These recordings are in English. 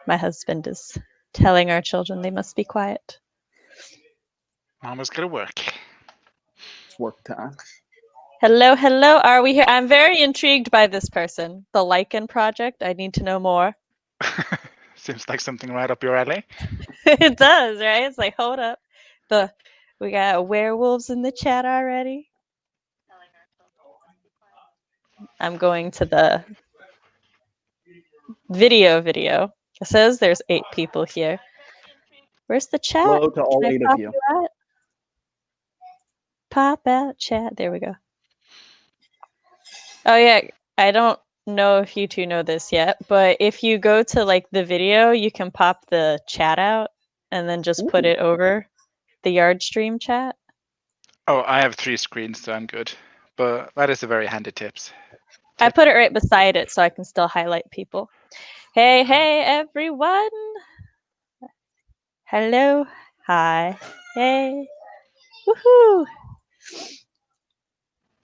My husband is telling our children they must be quiet. Mama's gotta work. It's work time. Hello, hello. Are we here? I'm very intrigued by this person. The Lichen Project. I need to know more. Seems like something right up your alley. It does, right? It's like, hold up. We got werewolves in the chat already. I'm going to the video. It says there's 8 people here. Where's the chat? Hello to all Can I 8 pop of you. out? Pop out chat. There we go. Oh yeah, I don't know if you two know this yet, but if you go to like the video, you can pop the chat out and then just put it over the yard stream chat. Oh, I have 3 screens, so I'm good. But that is a very handy tips. I put it right beside it so I can still highlight people. Hey, hey, everyone. Hello. Hi. Hey. Woohoo.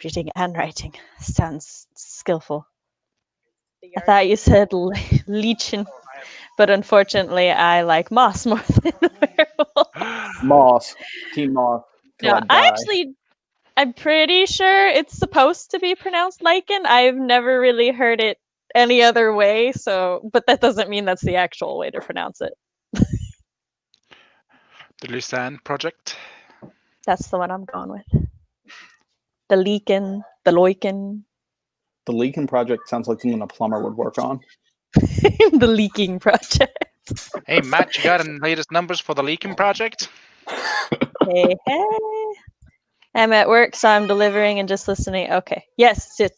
Reading and writing. Sounds skillful. I thought you said leeching, but unfortunately I like moss more than werewolf. Moss. Team Moss. No, I'm pretty sure it's supposed to be pronounced lichen. I've never really heard it any other way, but that doesn't mean that's the actual way to pronounce it. The Lucerne project. That's the one I'm going with. The Leakin, the Loikin. The Leaking project sounds like something a plumber would work on. The leaking project. Hey, Matt, you got any latest numbers for the leaking project? Hey, hey. I'm at work, so I'm delivering and just listening. Okay. Yes, just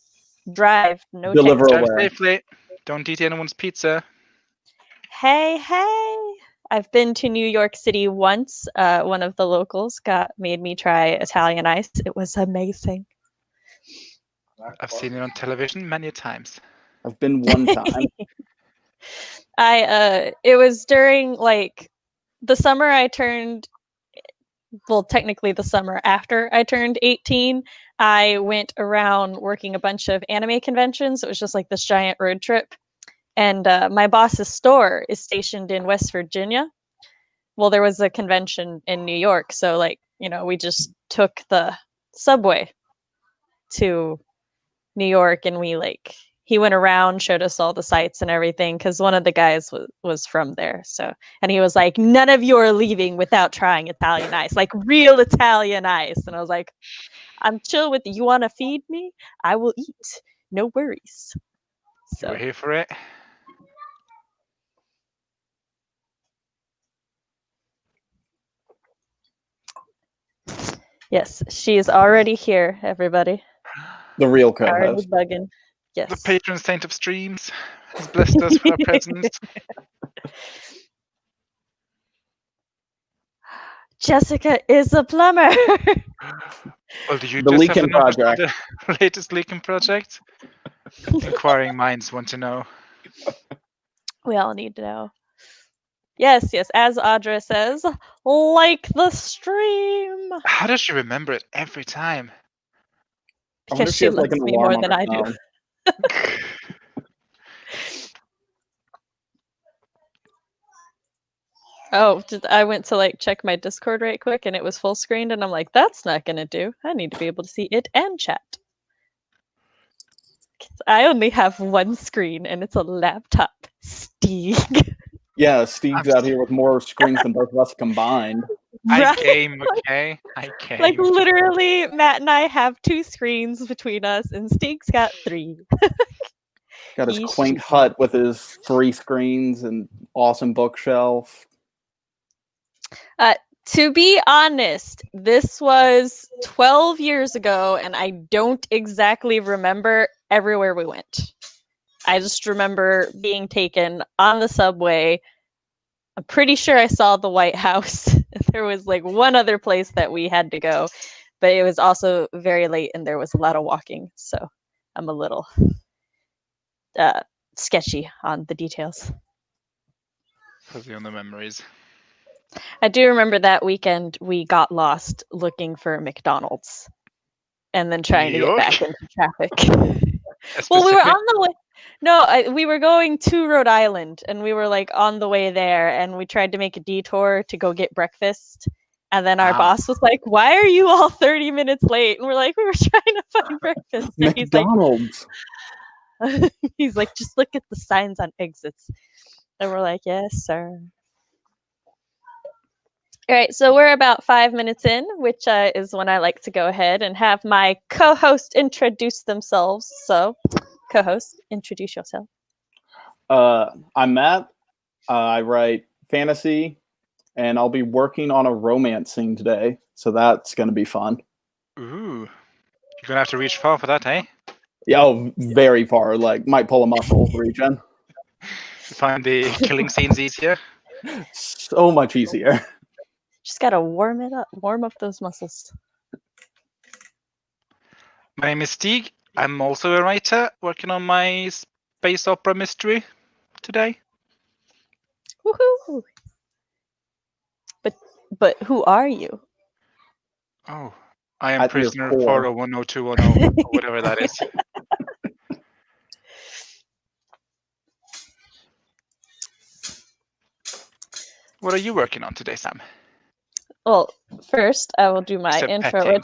drive. No Deliver text. Drive away. safely. Don't eat anyone's pizza. Hey, hey. I've been to New York City once. One of the locals made me try Italian ice. It was amazing. I've seen it on television many times. I've been one time. It was during like the summer I turned, well, technically the summer after I turned 18, I went around working a bunch of anime conventions. It was just like this giant road trip. And my boss's store is stationed in West Virginia. Well, there was a convention in New York. So like, we just took the subway to New York and he went around, showed us all the sites and everything, because one of the guys was from there. So, and he was like, none of you are leaving without trying Italian ice, like real Italian ice. And I was like, I'm chill with you. You want to feed me? I will eat. No worries. So We're here for it. yes, she is already here, everybody. The real Already co-host. bugging. Yes. The patron saint of streams has blessed us with our presence. Jessica is a plumber. Well, do you The just have the Leaking numbers for project. the latest leaking project? Inquiring minds want to know. We all need to know. Yes, as Audra says, like the stream. How does she remember it every time? Because she loves me more than I do. Oh, I went to check my Discord right quick and it was full screened and I'm like, that's not gonna do. I need to be able to see it and chat. I only have one screen and it's a laptop. Stig. Yeah, Stig's out here with more screens than both of us combined. I game, okay? I game. Like literally, Matt and I have 2 screens between us and Stig's got 3. Got his quaint hut with his 3 screens and awesome bookshelf. To be honest, this was 12 years ago, and I don't exactly remember everywhere we went. I just remember being taken on the subway. I'm pretty sure I saw the White House. There was one other place that we had to go, but it was also very late and there was a lot of walking. So I'm a little sketchy on the details. Fuzzy on the memories. I do remember that weekend we got lost looking for McDonald's and then trying to get back into traffic. Well, we were specific? on the way. No, we were going to Rhode Island, and we were like on the way there, and we tried to make a detour to go get breakfast. And then our boss was like, "Why are you all 30 minutes late?" And we're like, "We were trying to find breakfast." And McDonald's. he's like, "Just look at the signs on exits." And we're like, "Yes, sir." All right, so we're about 5 minutes in, which is when I like to go ahead and have my co-host introduce themselves. So, co-host, introduce yourself. I'm Matt. I write fantasy, and I'll be working on a romance scene today, so that's going to be fun. Ooh, you're gonna have to reach far for that, eh? Yeah, oh, very far. Like, might pull a muscle region. You find the killing scenes easier? So much easier. Just gotta warm up those muscles. My name is Stig. I'm also a writer working on my space opera mystery today. Woohoo! But who are you? Oh, I am At your prisoner core. 40-10210 or whatever that is. What are you working on today, Sam? Well, first I will do my Except intro, petting.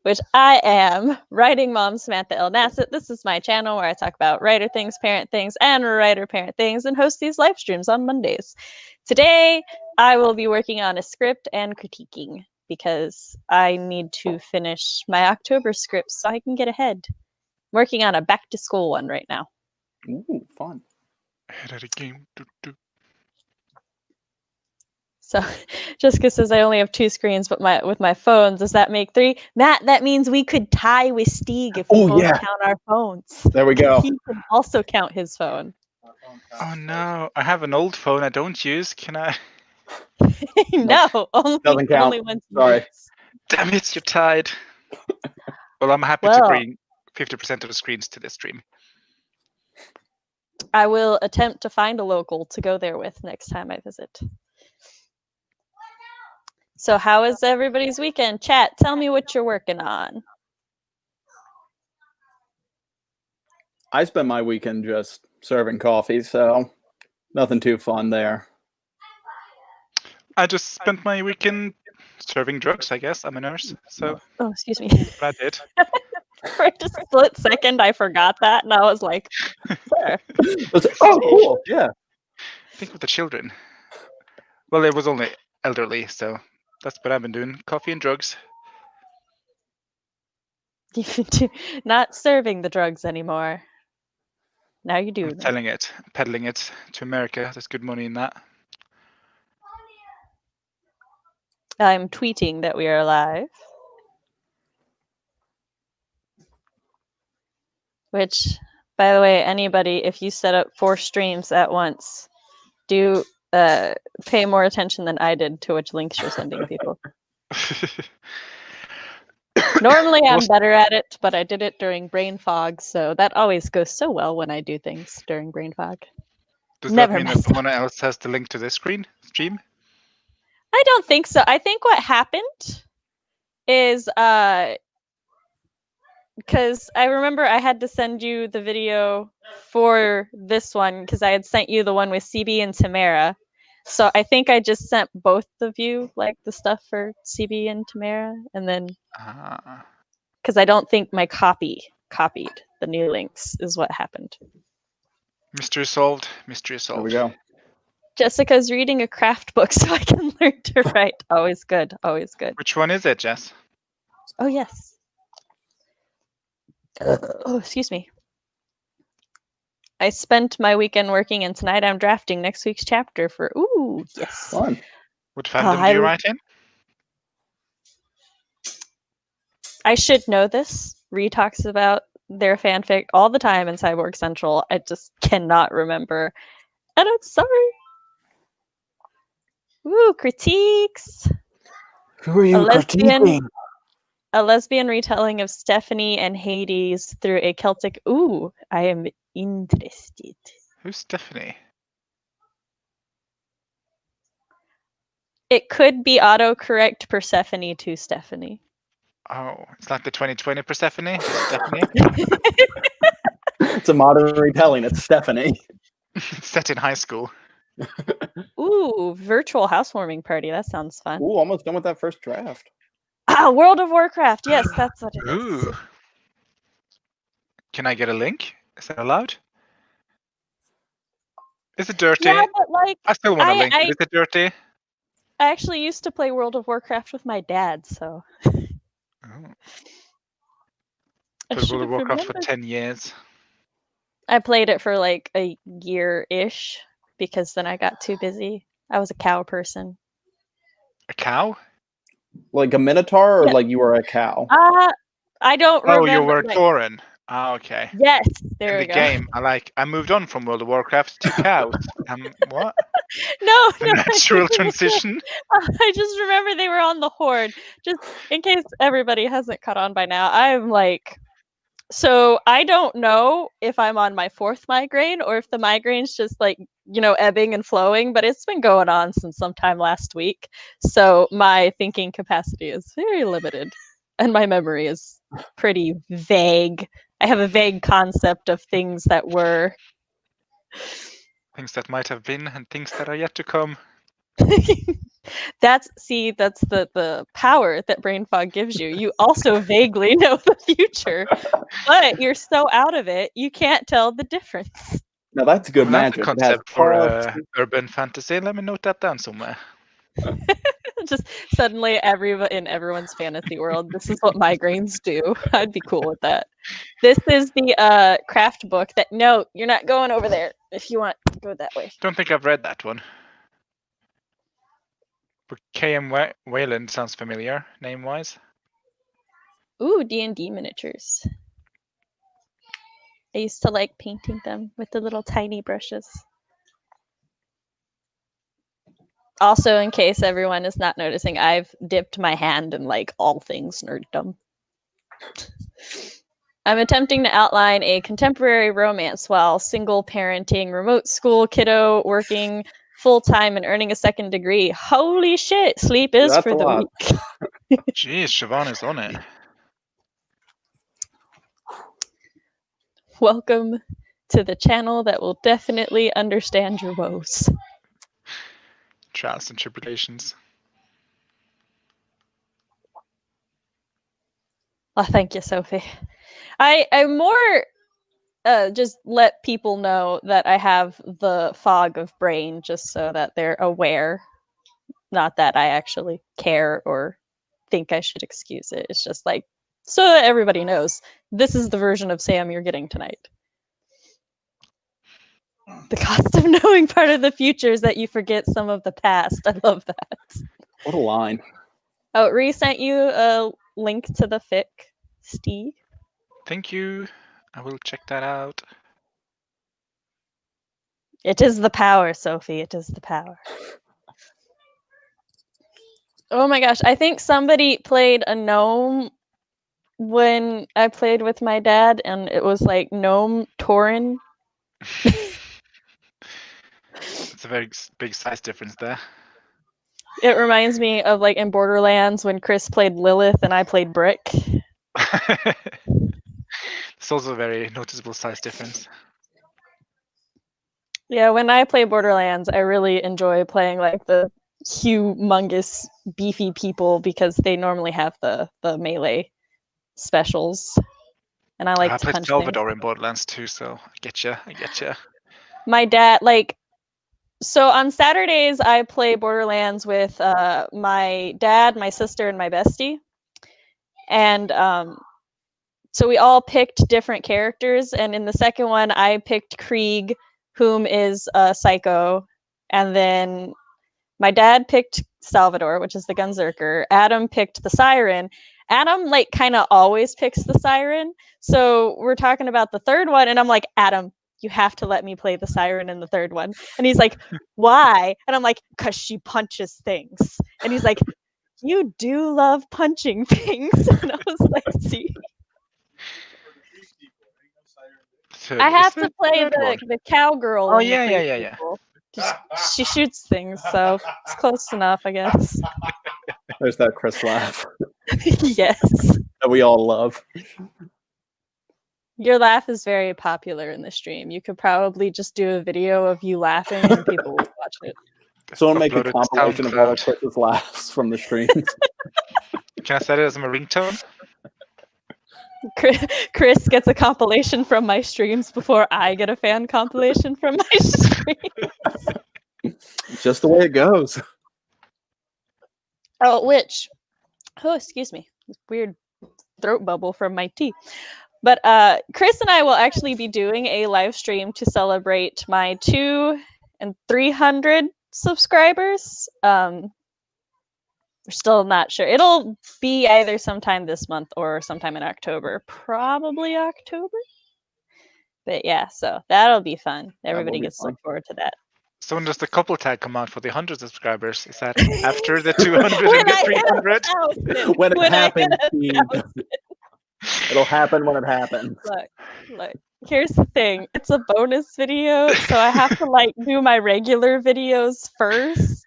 which I am writing mom Samantha L. Nasset. This is my channel where I talk about writer things, parent things, and writer parent things, and host these live streams on Mondays. Today, I will be working on a script and critiquing because I need to finish my October script so I can get ahead. I'm working on a back to school one right now. Ooh, fun. Ahead of the game. So Jessica says I only have 2 screens, but with my phones, does that make 3? Matt, that means we could tie with Stig if we both count our phones. There we go. He can also count his phone. Oh no, I have an old phone I don't use. Can I? No, Doesn't count. only once. Sorry. Damn it, you're tied. Well, I'm happy to bring 50% of the screens to this stream. I will attempt to find a local to go there with next time I visit. So how is everybody's weekend? Chat, tell me what you're working on. I spent my weekend just serving coffee, so nothing too fun there. I just spent my weekend serving drugs, I guess. I'm a nurse, so. Oh, excuse me. I did. For just a split second, I forgot that, and I was like, sir. Oh, cool. Yeah. Think of the children. Well, it was only elderly, so that's what I've been doing. Coffee and drugs. Not serving the drugs anymore. Now you do. I'm peddling it to America. There's good money in that. I'm tweeting that we are live. Which, by the way, anybody, if you set up 4 streams at once, do pay more attention than I did to which links you're sending people. Normally I'm better at it, but I did it during brain fog, so that always goes so well when I do things during brain fog. Does that mean that someone else has the link to this stream? I don't think so. I think what happened is because I remember I had to send you the video for this one because I had sent you the one with CB and Tamara. So I think I just sent both of you like the stuff for CB and Tamara, and then because I don't think my copied the new links is what happened. Mystery solved. Mystery solved. There we go. Jessica's reading a craft book so I can learn to write. Always good. Always good. Which one is it, Jess? Oh, yes. Oh, excuse me. I spent my weekend working, and tonight I'm drafting next week's chapter for. Ooh, yes. Fun. What fandom do you write in? I should know this. Ree talks about their fanfic all the time in Cyborg Central. I just cannot remember. And I'm sorry. Ooh, critiques. Who are you critiquing? A lesbian retelling of Stephanie and Hades through a Celtic. Ooh, I am interested. Who's Stephanie? It could be autocorrect Persephone to Stephanie. Oh, it's like the 2020 Persephone? Stephanie? It's a modern retelling. It's Stephanie. Set in high school. Ooh, virtual housewarming party. That sounds fun. Ooh, almost done with that first draft. Ah, World of Warcraft. Yes, that's what it is. Ooh. Can I get a link? Is that allowed? Is it dirty? Yeah, but like, I still want a link. I Is it dirty? actually used to play World of Warcraft with my dad, so Oh. I Played should World of have Warcraft for remembered. 10 years. I played it for like a year-ish because then I got too busy. I was a cow person. A cow? Like a minotaur, or Yeah. like you were a cow? I don't Oh, remember. you were like- Tauren. Ah, okay. Yes, there In we the go. game, I moved on from World of Warcraft to cows. What? No, The no. natural transition. I just remember they were on the Horde. Just in case everybody hasn't caught on by now, I'm like, so I don't know if I'm on my 4th migraine or if the migraine's just like, ebbing and flowing, but it's been going on since sometime last week. So my thinking capacity is very limited and my memory is pretty vague. I have a vague concept of things that were. Things that might have been and things that are yet to come. That's the power that brain fog gives you. You also vaguely know the future, but you're so out of it you can't tell the difference. Now that's good Well, that's a magic. It has concept for parts. urban fantasy. Let me note that down somewhere. Just suddenly in everyone's fantasy world, this is what migraines do. I'd be cool with that. This is the craft book that. No, you're not going over there. If you want, go that way. Don't think I've read that one. But K.M. Wayland sounds familiar, name-wise. Ooh, D&D miniatures. I used to like painting them with the little tiny brushes. Also, in case everyone is not noticing, I've dipped my hand in like all things nerddom. I'm attempting to outline a contemporary romance while single parenting, remote school kiddo, working full-time and earning a 2nd degree. Holy shit, sleep is That's for a the lot. weak. Jeez, Siobhan is on it. Welcome to the channel that will definitely understand your woes. Trials and tribulations. Oh, thank you, Sophie. I more just let people know that I have the fog of brain just so that they're aware. Not that I actually care or think I should excuse it. It's just like, so that everybody knows, this is the version of Sam you're getting tonight. The cost of knowing part of the future is that you forget some of the past. I love that. What a line. Oh, Ree sent you a link to the fic, Steve. Thank you. I will check that out. It is the power, Sophie. It is the power. Oh my gosh, I think somebody played a gnome when I played with my dad, and it was like gnome Tauren. It's a very big size difference there. It reminds me of like in Borderlands when Chris played Lilith and I played Brick. It's also a very noticeable size difference. Yeah, when I play Borderlands, I really enjoy playing like the humongous beefy people because they normally have the melee specials. And I like I to played punch Salvador things. in Borderlands too, so I get you. My dad, so on Saturdays I play Borderlands with my dad, my sister, and my bestie. And so we all picked different characters, and in the second one I picked Krieg, whom is a psycho, and then my dad picked Salvador, which is the Gunzerker. Adam picked the Siren. Adam kind of always picks the Siren. So we're talking about the third one, and I'm like, Adam, you have to let me play the Siren in the third one. And he's like, why? And I'm like, because she punches things. And he's like, you do love punching things. And I was like, see. I have to play the cowgirl. Oh, yeah. She shoots things, so it's close enough, I guess. There's that Chris laugh Yes. that we all love. Your laugh is very popular in the stream. You could probably just do a video of you laughing and people would watch it. Someone make a Upload it to compilation of all of SoundCloud. Chris's laughs from the streams. Can I set it as my ringtone? Chris gets a compilation from my streams before I get a fan compilation from my stream. Just the way it goes. Oh, excuse me, this weird throat bubble from my tea. But Chris and I will actually be doing a live stream to celebrate my 200 and 300 subscribers. We're still not sure. It'll be either sometime this month or sometime in October. Probably October. But yeah, so that'll be fun. Everybody gets to look forward to that. So when does the couple tag come out for the 100 subscribers? Is that after the 200 and the 300? When it happens, it'll happen when it happens. Look. Here's the thing. It's a bonus video, so I have to do my regular videos first.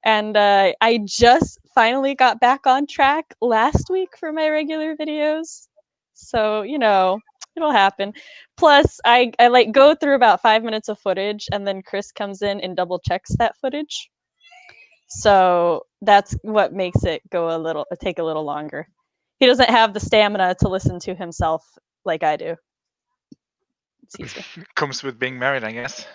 And I just finally got back on track last week for my regular videos. So, it'll happen. Plus, I go through about 5 minutes of footage, and then Chris comes in and double checks that footage. So that's what makes it take a little longer. He doesn't have the stamina to listen to himself like I do. It's easier. Comes with being married, I guess.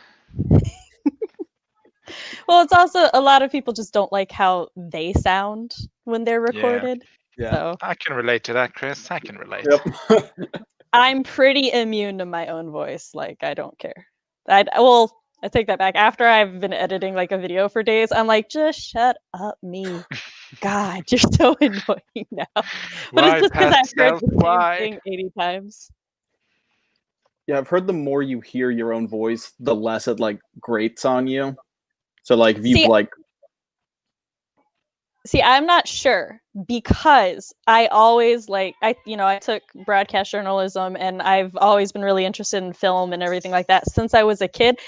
Well, it's also a lot of people just don't like how they sound when they're recorded. Yeah. So I can relate to that, Chris. I can relate. Yep. I'm pretty immune to my own voice. I don't care. I take that back. After I've been editing a video for days, I'm like, just shut up, me. God, you're so annoying now. But it's just because I've heard the same thing 80 times. Yeah, I've heard the more you hear your own voice, the less it grates on you. So if you See, I'm not sure because I always I took broadcast journalism and I've always been really interested in film and everything like that since I was a kid.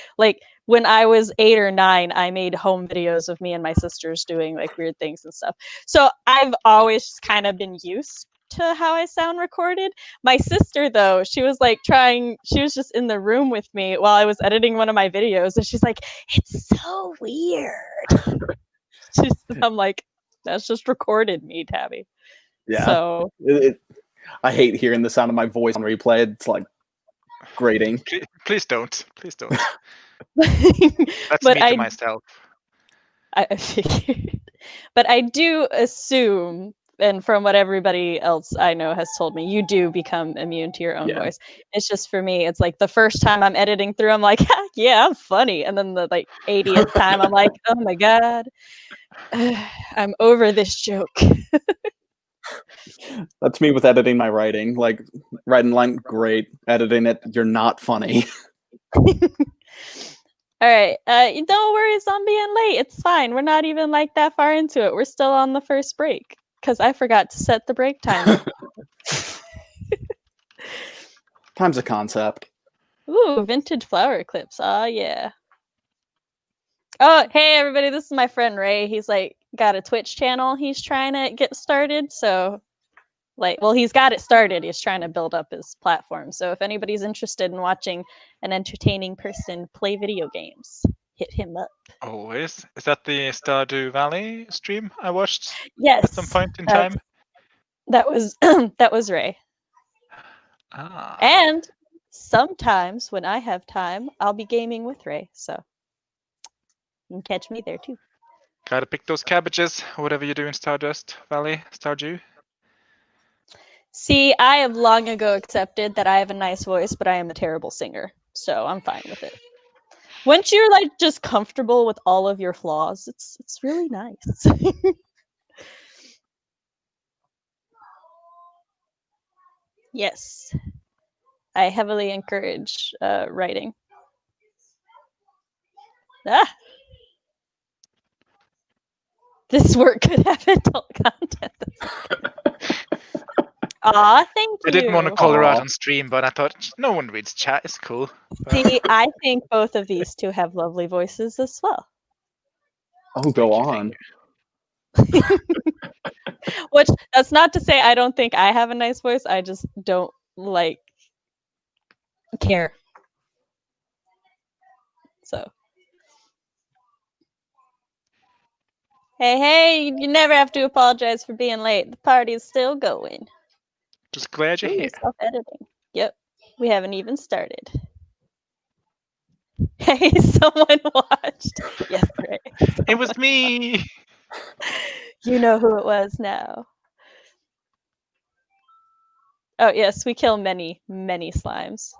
When I was 8 or 9, I made home videos of me and my sisters doing weird things and stuff. So I've always kind of been used to how I sound recorded. My sister, though, she was she was just in the room with me while I was editing one of my videos, and she's like, "It's so weird." I'm like, that's just recorded me, Tabby. Yeah. So I hate hearing the sound of my voice on replay. It's grating. Please don't. Please don't. That's me to myself. I figured. But I do assume, and from what everybody else I know has told me, you do become immune to your own voice. It's just for me, it's the first time I'm editing through, I'm like, yeah, I'm funny. And then the 80th time, I'm like, oh my God, I'm over this joke. That's me with editing my writing. Writing line, great. Editing it, you're not funny. All right. Don't worry on being late. It's fine. We're not even that far into it. We're still on the first break because I forgot to set the break timer. Time's a concept. Ooh, vintage flower clips. Oh, yeah. Oh, hey, everybody. This is my friend Ray. He's got a Twitch channel he's trying to get started. So, he's got it started. He's trying to build up his platform. So if anybody's interested in watching an entertaining person play video games, hit him up. Always. Is that the Stardew Valley stream I watched? Yes. At some point in time? That was Ray. Ah. And sometimes when I have time, I'll be gaming with Ray. So you can catch me there too. Gotta pick those cabbages, whatever you do in Stardust Valley, Stardew. See, I have long ago accepted that I have a nice voice, but I am a terrible singer. So I'm fine with it. Once you're just comfortable with all of your flaws, it's really nice. Yes. I heavily encourage writing. This work could have adult content. Aw, thank you. I didn't want to call her out on stream, but I thought no one reads chat. It's cool. See, I think both of these two have lovely voices as well. Oh, go on. Which, that's not to say I don't think I have a nice voice. I just don't care. So. Hey, you never have to apologize for being late. The party's still going. Just glad you're here. Self-editing. Yep. We haven't even started. Hey, someone watched yesterday. It was me. You know who it was now. Oh, yes, we kill many, many slimes.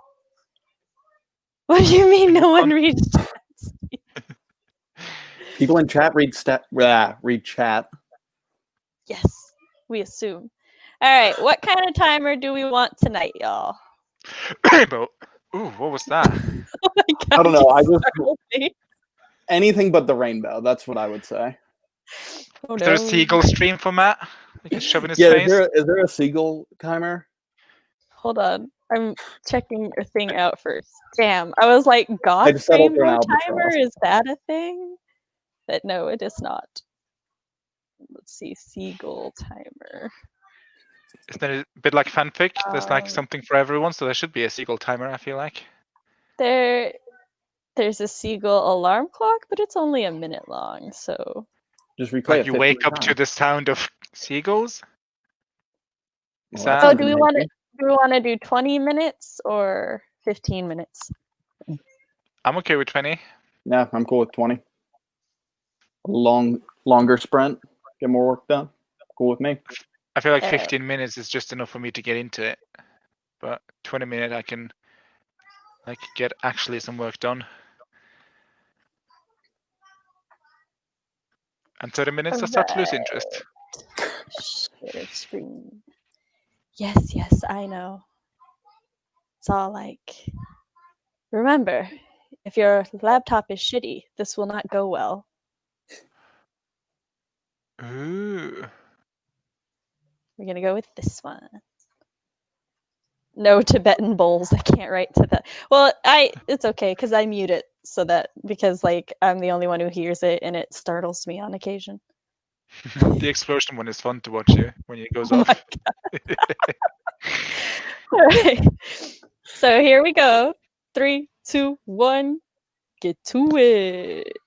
What do you mean no one reads chat? People in chat read chat. Yes, we assume. All right, what kind of timer do we want tonight, y'all? Rainbow. Ooh, what was that? Oh my God, I don't know. I you just startled me. anything but the rainbow. That's what I would say. Oh, Is there a no. seagull stream for Matt? You can shove in his Yeah, face. is there a seagull timer? Hold on. I'm checking your thing out first. Damn. I was like, God just settled for an Rainbow albatross. timer? Is that a thing? But no, it is not. Let's see. Seagull timer. Isn't it a bit like fanfic? There's like something for everyone, so there should be a seagull timer, I feel like. There's a seagull alarm clock, but it's only a minute long, so. Just replay Like it. you wake up to the sound of seagulls? Is Well, that... Oh, do we want to do 20 minutes or 15 minutes? I'm okay with 20. Yeah, I'm cool with 20. Longer sprint, get more work done. Cool with me. I feel like 15 minutes is just enough for me to get into it. But 20 minutes I can like get actually some work done. And 30 minutes I start to lose interest. Share screen. Yes, I know. It's all like, remember, if your laptop is shitty, this will not go well. Ooh. We're gonna go with this one. No Tibetan bowls. I can't write to that. Well, it's okay because I mute it because like I'm the only one who hears it and it startles me on occasion. The explosion one is fun to watch when it goes off. All right. So here we go. 3, 2, 1. Get to it.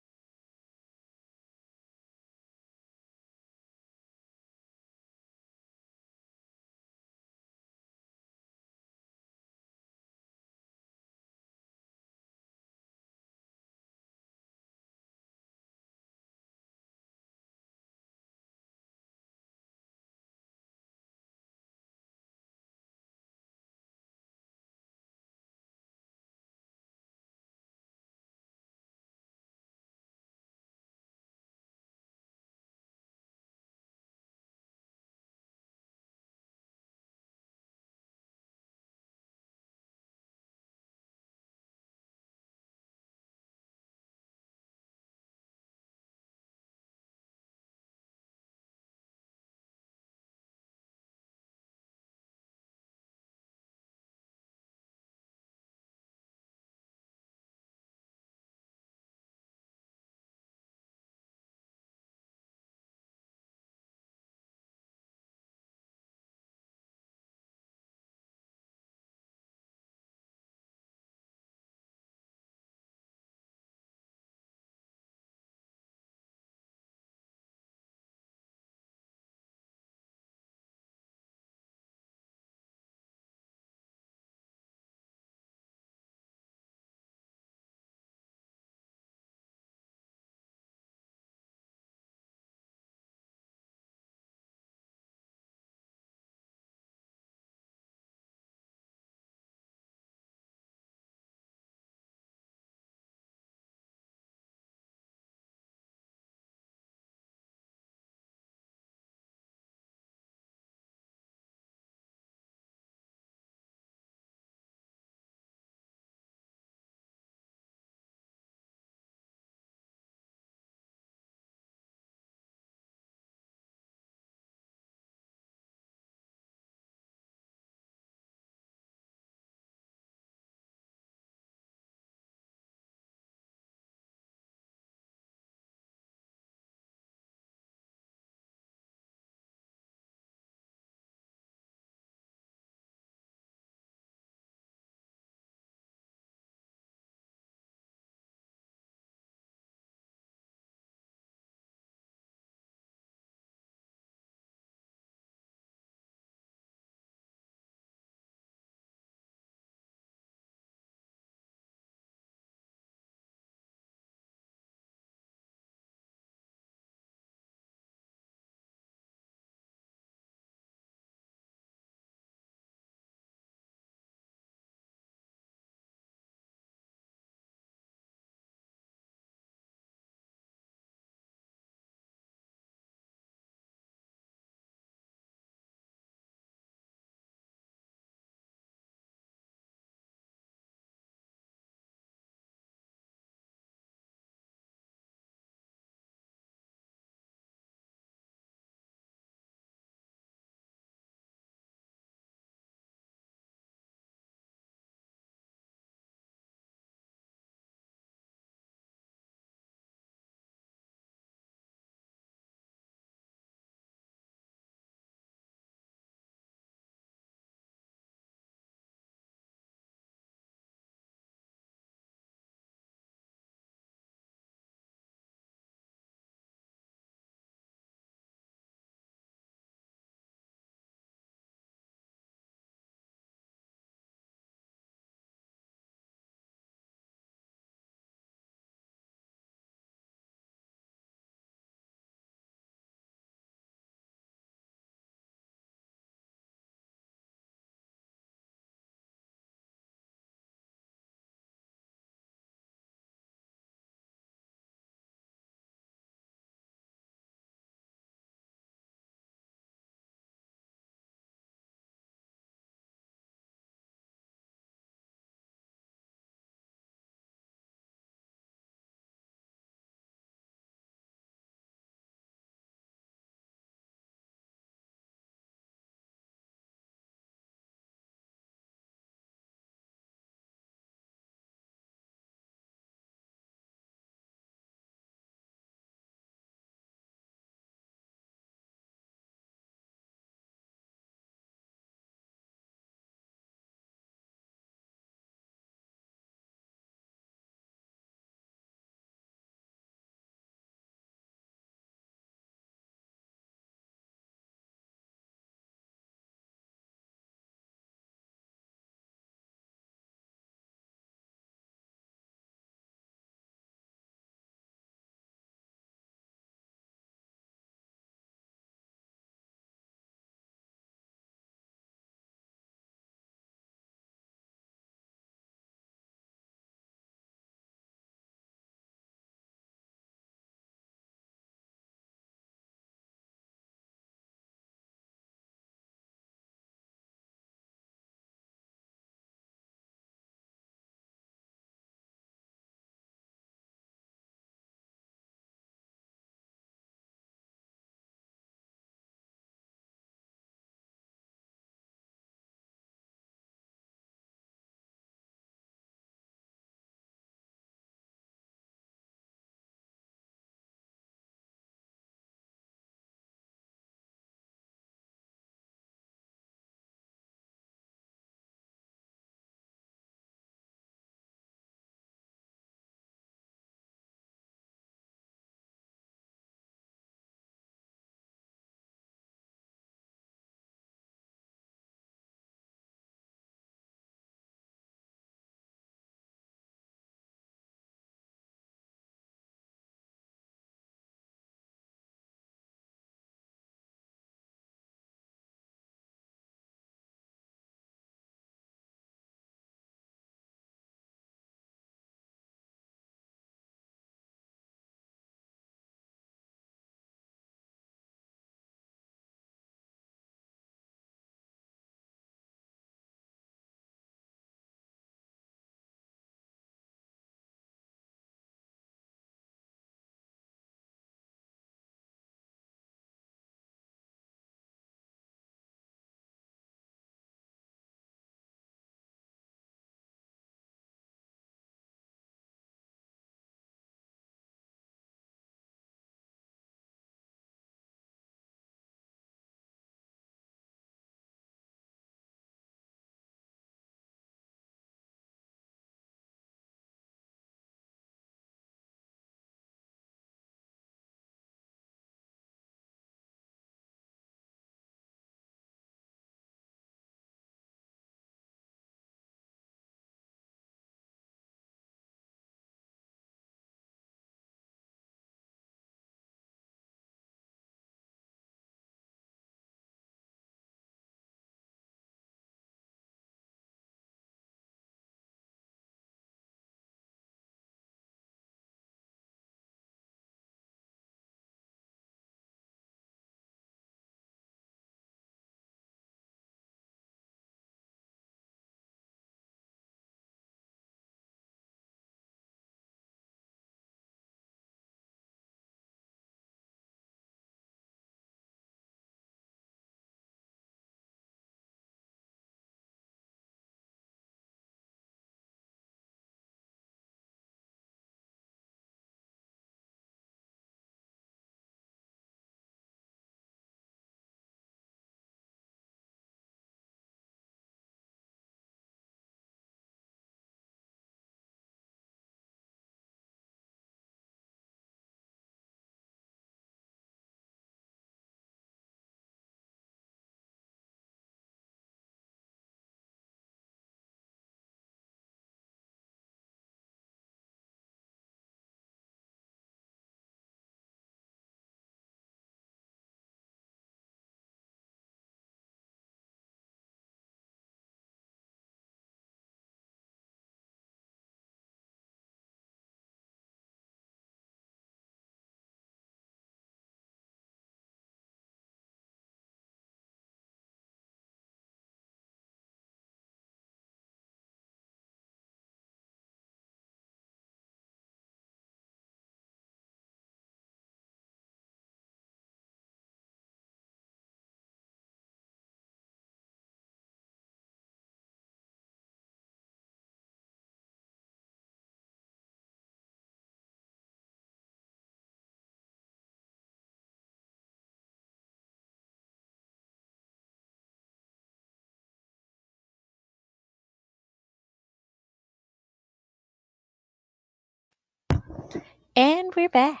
And we're back.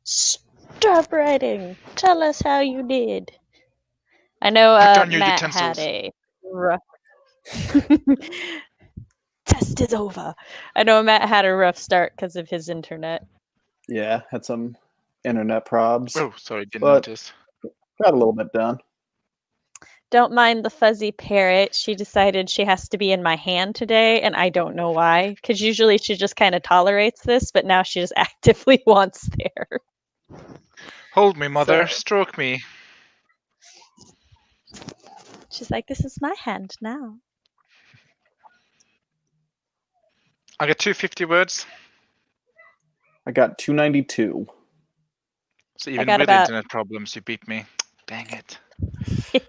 Stop writing. Tell us how you did. I know Put down your Matt had utensils. a rough test is over. I know Matt had a rough start because of his internet. Yeah, had some internet probs, Oh, sorry, didn't but notice. got a little bit done. Don't mind the fuzzy parrot. She decided she has to be in my hand today, and I don't know why. Because usually she just kind of tolerates this, but now she just actively wants there. Hold me, mother. So- Stroke me. She's like, this is my hand now. I got 250 words. I got 292. So even got with about- internet problems, you beat me. Dang it.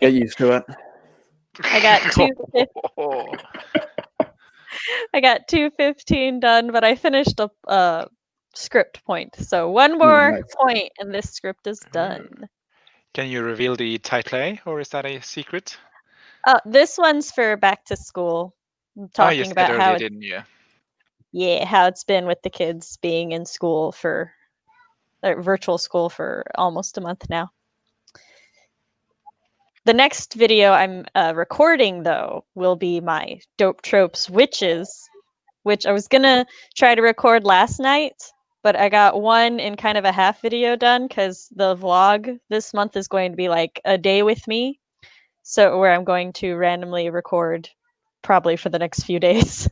Get used to it. I got 250. I got 215 done, but I finished a script point. So one more nice. point, and this script is done. Can you reveal the title, or is that a secret? This one's for back to school. I'm talking you said about how earlier, it's, didn't you? yeah, how it's been with the kids being in school for virtual school for almost a month now. The next video I'm recording, though, will be my Dope Tropes Witches, which I was gonna try to record last night, but I got 1 and kind of a half video done because the vlog this month is going to be like a day with me. So where I'm going to randomly record probably for the next few days,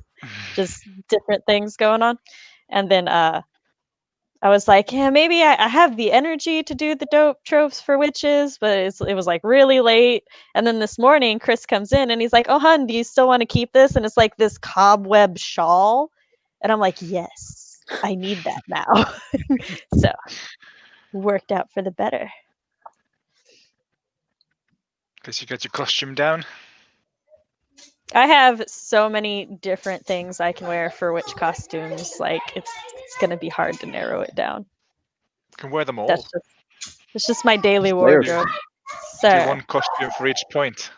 just different things going on. And then I was like, yeah, maybe I have the energy to do the dope tropes for witches, but it was like really late. And then this morning, Chris comes in and he's like, oh, hun, do you still want to keep this? And it's like this cobweb shawl. And I'm like, yes, I need that now. So worked out for the better. Because you got your costume down. I have so many different things I can wear for witch costumes. Like it's going to be hard to narrow it down. You can wear them all. It's just my daily Layers. wardrobe. Do Sir. one costume for each point.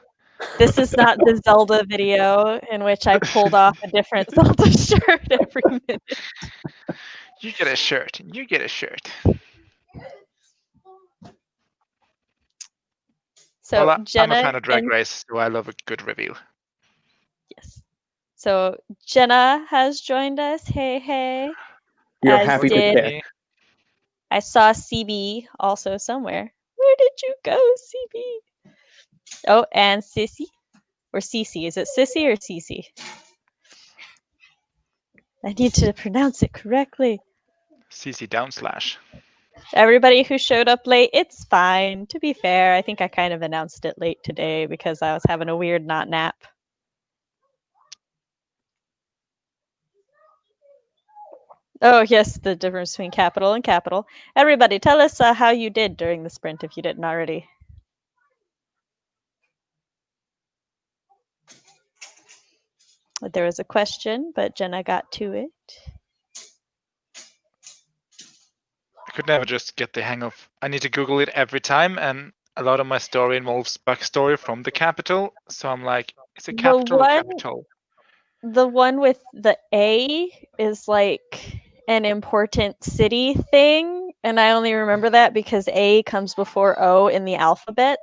This is not the Zelda video in which I pulled off a different Zelda shirt every minute. You get a shirt. You get a shirt. So well, Jenna, I'm a fan of Drag Race, so I love a good review. Yes. So Jenna has joined us. Hey, hey. We are As happy to did- kick. I saw CB also somewhere. Where did you go, CB? Oh, and Sissy. Or Cece. Is it Sissy or Cece? I need to pronounce it correctly. CC downslash. Everybody who showed up late, it's fine. To be fair, I think I kind of announced it late today because I was having a weird not nap. Oh, yes, the difference between capital and capital. Everybody, tell us how you did during the sprint if you didn't already. There was a question, but Jenna got to it. I could never just get the hang of. I need to Google it every time, and a lot of my story involves backstory from the capital. So I'm like, is it capital or capital? The one with the A is like an important city thing, and I only remember that because A comes before O in the alphabet.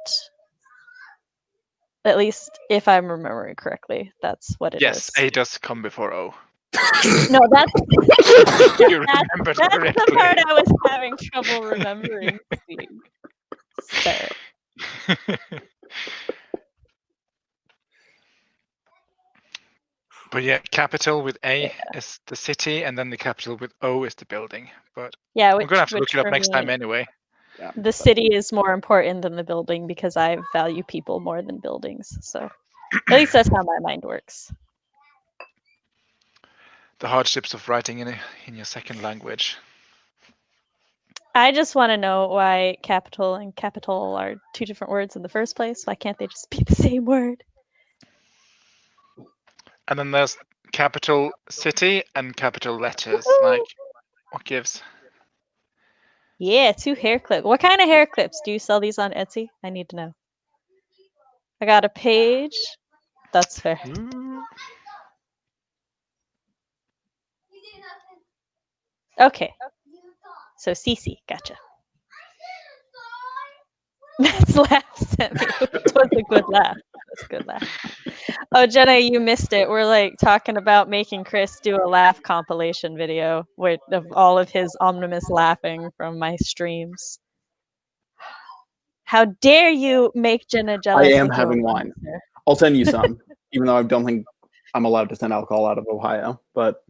At least if I'm remembering correctly, that's what it is. Yes, A does come before O. No, that's You remember that's correctly. the part I was having trouble remembering. Sir. But yeah, capital with A is the city, and then the capital with O is the building. But Yeah, I'm gonna have to look it up for next time me, anyway. Yeah, the city is more important than the building because I value people more than buildings. So at least that's how my mind works. The hardships of writing in your second language. I just want to know why capital and capital are two different words in the first place. Why can't they just be the same word? And then there's capital city and capital letters. Like, what gives? Yeah, 2 hair clips. What kind of hair clips? Do you sell these on Etsy? I need to know. I got a page. That's fair. Ooh. Okay. So Cece, gotcha. Matt's laughs at me, which was a good laugh. That was a good laugh. Oh, Jenna, you missed it. We're like talking about making Chris do a laugh compilation video of all of his omnibus laughing from my streams. How dare you make Jenna jealous? I am having wine. I'll send you some, even though I don't think I'm allowed to send alcohol out of Ohio. But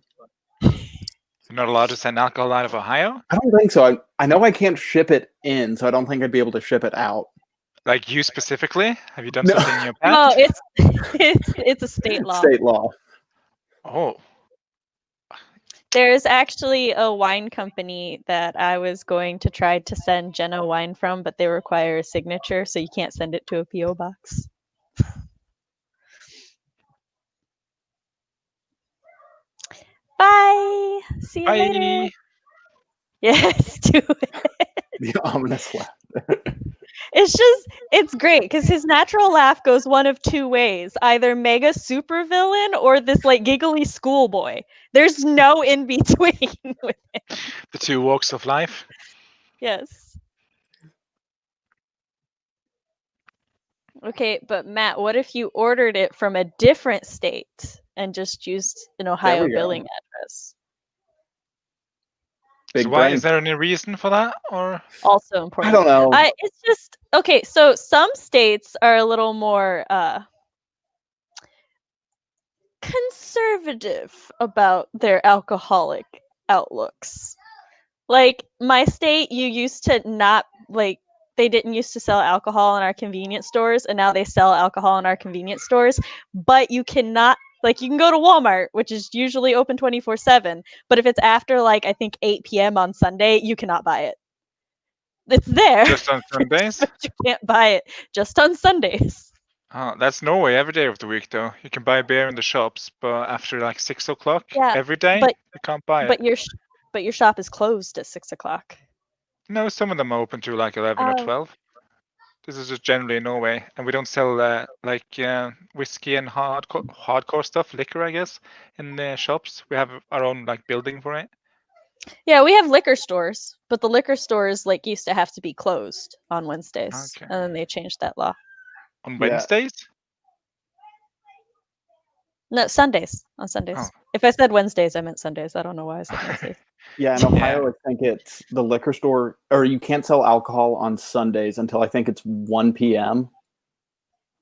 you're not allowed to send alcohol out of Ohio? I don't think so. I know I can't ship it in, so I don't think I'd be able to ship it out. Like you specifically? Have you done No. something in your past? No, it's a state law. State law. Oh. There's actually a wine company that I was going to try to send Jenna wine from, but they require a signature, so you can't send it to a P.O. box. Bye. See you later. Yes, do it. The ominous laugh. It's great because his natural laugh goes one of two ways: either mega super villain or this like giggly schoolboy. There's no in between with him. The two walks of life. Yes. Okay, but Matt, what if you ordered it from a different state and just used an Ohio billing address? So why is there any reason for that, or also important? I don't know. It's just okay. So some states are a little more conservative about their alcoholic outlooks. Like my state, you used to not like they didn't used to sell alcohol in our convenience stores, and now they sell alcohol in our convenience stores. But you cannot. Like, you can go to Walmart, which is usually open 24/7, but if it's after, like, I think 8 p.m. on Sunday, you cannot buy it. It's there. Just on Sundays? But you can't buy it just on Sundays. Oh, that's Norway every day of the week, though. You can buy beer in the shops, but after, like, 6 o'clock every day, you can't buy it. But your shop is closed at 6 o'clock. No, some of them are open to, like, 11 or 12. This is just generally in Norway, and we don't sell whiskey and hardcore stuff, liquor, I guess, in the shops. We have our own like building for it. Yeah, we have liquor stores, but the liquor stores like used to have to be closed on Wednesdays, and then they changed that law. On Wednesdays? No, Sundays. On Sundays. Oh. If I said Wednesdays, I meant Sundays. I don't know why I said Wednesdays. Yeah, in Ohio, I think it's the liquor store, or you can't sell alcohol on Sundays until I think it's 1 p.m.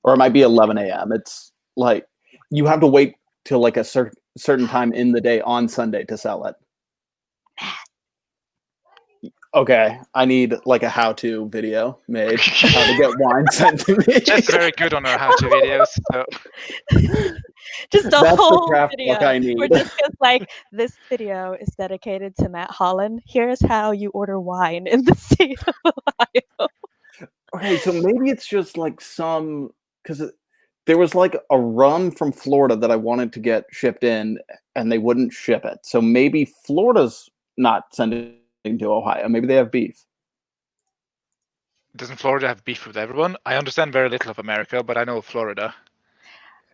or it might be 11 a.m. It's like you have to wait till like a certain time in the day on Sunday to sell it. Okay, I need like a how-to video made how to get wine sent to me. Just very good on our how-to videos. So. Just a whole video. I need. We're just like, this video is dedicated to Matt Hollond. Here's how you order wine in the state of Ohio. Okay, so maybe it's just like because there was like a rum from Florida that I wanted to get shipped in, and they wouldn't ship it. So maybe Florida's not sending to Ohio. Maybe they have beef. Doesn't Florida have beef with everyone? I understand very little of America, but I know Florida.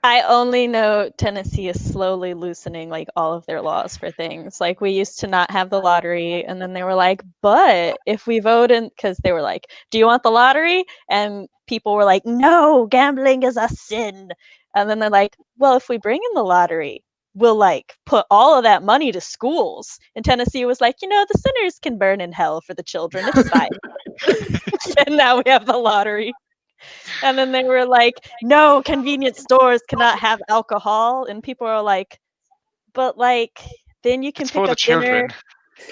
I only know Tennessee is slowly loosening like all of their laws for things. Like we used to not have the lottery, and then they were like, but if we vote in, because they were like, do you want the lottery? And people were like, no, gambling is a sin. And then they're like, well, if we bring in the lottery, we'll like put all of that money to schools. And Tennessee was like, the sinners can burn in hell for the children. It's fine. And now we have the lottery. And then they were like, no, convenience stores cannot have alcohol. And people are like, but like, then you can pick up dinner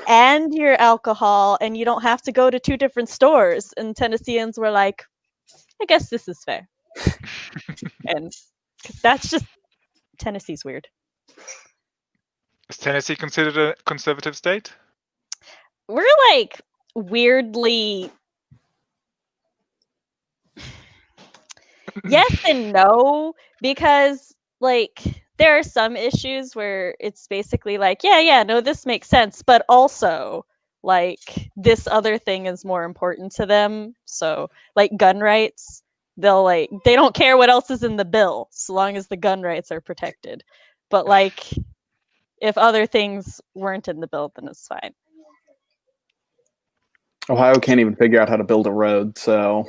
and your alcohol, and you don't have to go to 2 different stores. And Tennesseans were like, I guess this is fair. And that's just, Tennessee's weird. Is Tennessee considered a conservative state? We're like weirdly... Yes and no, because like there are some issues where it's basically like, no, this makes sense, but also like this other thing is more important to them. So like gun rights, they don't care what else is in the bill so long as the gun rights are protected. But like if other things weren't in the bill, then it's fine. Ohio can't even figure out how to build a road, so.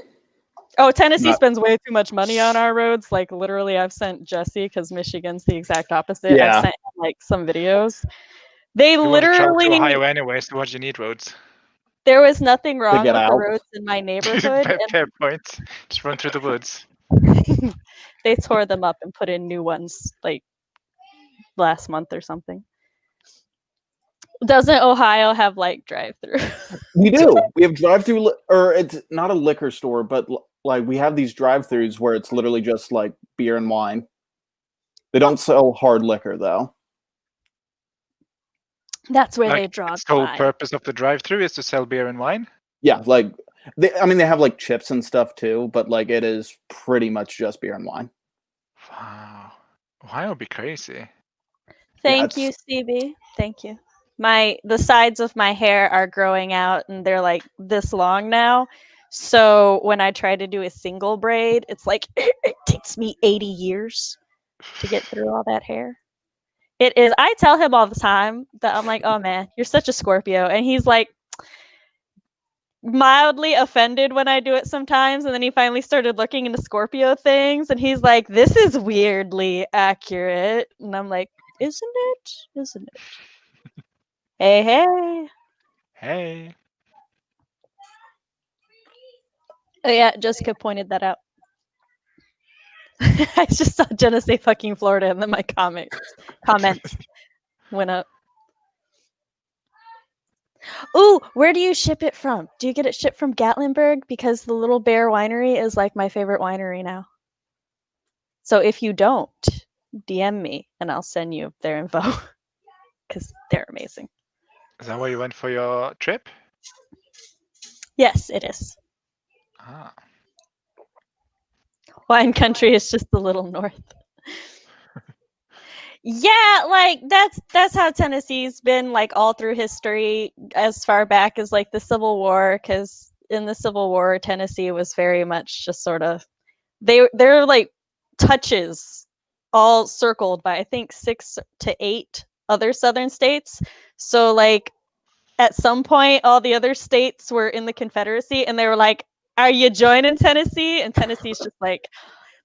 Oh, Tennessee spends way too much money on our roads. Like literally, I've sent Jesse because Michigan's the exact opposite. Yeah. I've sent him, like some videos. They You want to travel to literally. Ohio anyway, so what do you need roads? There was nothing wrong get with the out. roads in my neighborhood, Fair point. Just run through the woods. and they tore them up and put in new ones like last month or something. Doesn't Ohio have like drive-through? We do. We have drive-through, or it's not a liquor store, but like we have these drive-throughs where it's literally just like beer and wine. They don't sell hard liquor though. That's where Like, they draw the whole line. purpose of the drive-through is to sell beer and wine. Yeah, like they have like chips and stuff too, but like it is pretty much just beer and wine. Wow, Ohio would be crazy. Thank you, CB. Thank you. The sides of my hair are growing out and they're like this long now. So when I try to do a single braid, it's like it takes me 80 years to get through all that hair. It is. I tell him all the time that I'm like, oh man, you're such a Scorpio. And he's like mildly offended when I do it sometimes. And then he finally started looking into Scorpio things and he's like, this is weirdly accurate. And I'm like, isn't it? Isn't it? Hey, hey. Hey. Oh, yeah, Jessica pointed that out. I just saw Jenna say fucking Florida and then my comments went up. Ooh, where do you ship it from? Do you get it shipped from Gatlinburg? Because the Little Bear Winery is like my favorite winery now. So if you don't, DM me and I'll send you their info because they're amazing. Is that where you went for your trip? Yes, it is. Ah. Wine country is just a little north. Yeah, like that's how Tennessee's been like all through history, as far back as like the Civil War, because in the Civil War, Tennessee was very much just sort of they're like touches all circled by I think 6 to 8 other southern states. So like at some point all the other states were in the Confederacy and they were like, are you joining Tennessee? And Tennessee's just like,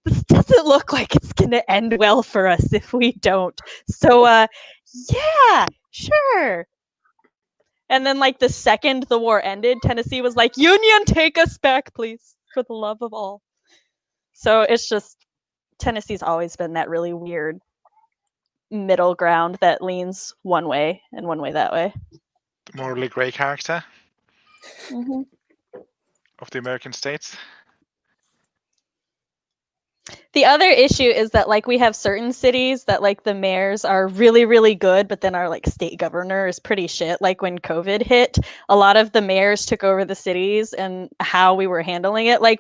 this doesn't look like it's gonna end well for us if we don't. So yeah, sure. And then like the second the war ended, Tennessee was like, Union, take us back, please, for the love of all. So it's just Tennessee's always been that really weird middle ground that leans one way and one way that way. The morally grey character Mm-hmm. of the American states. The other issue is that like we have certain cities that like the mayors are really, really good, but then our like state governor is pretty shit. Like when COVID hit, a lot of the mayors took over the cities and how we were handling it. Like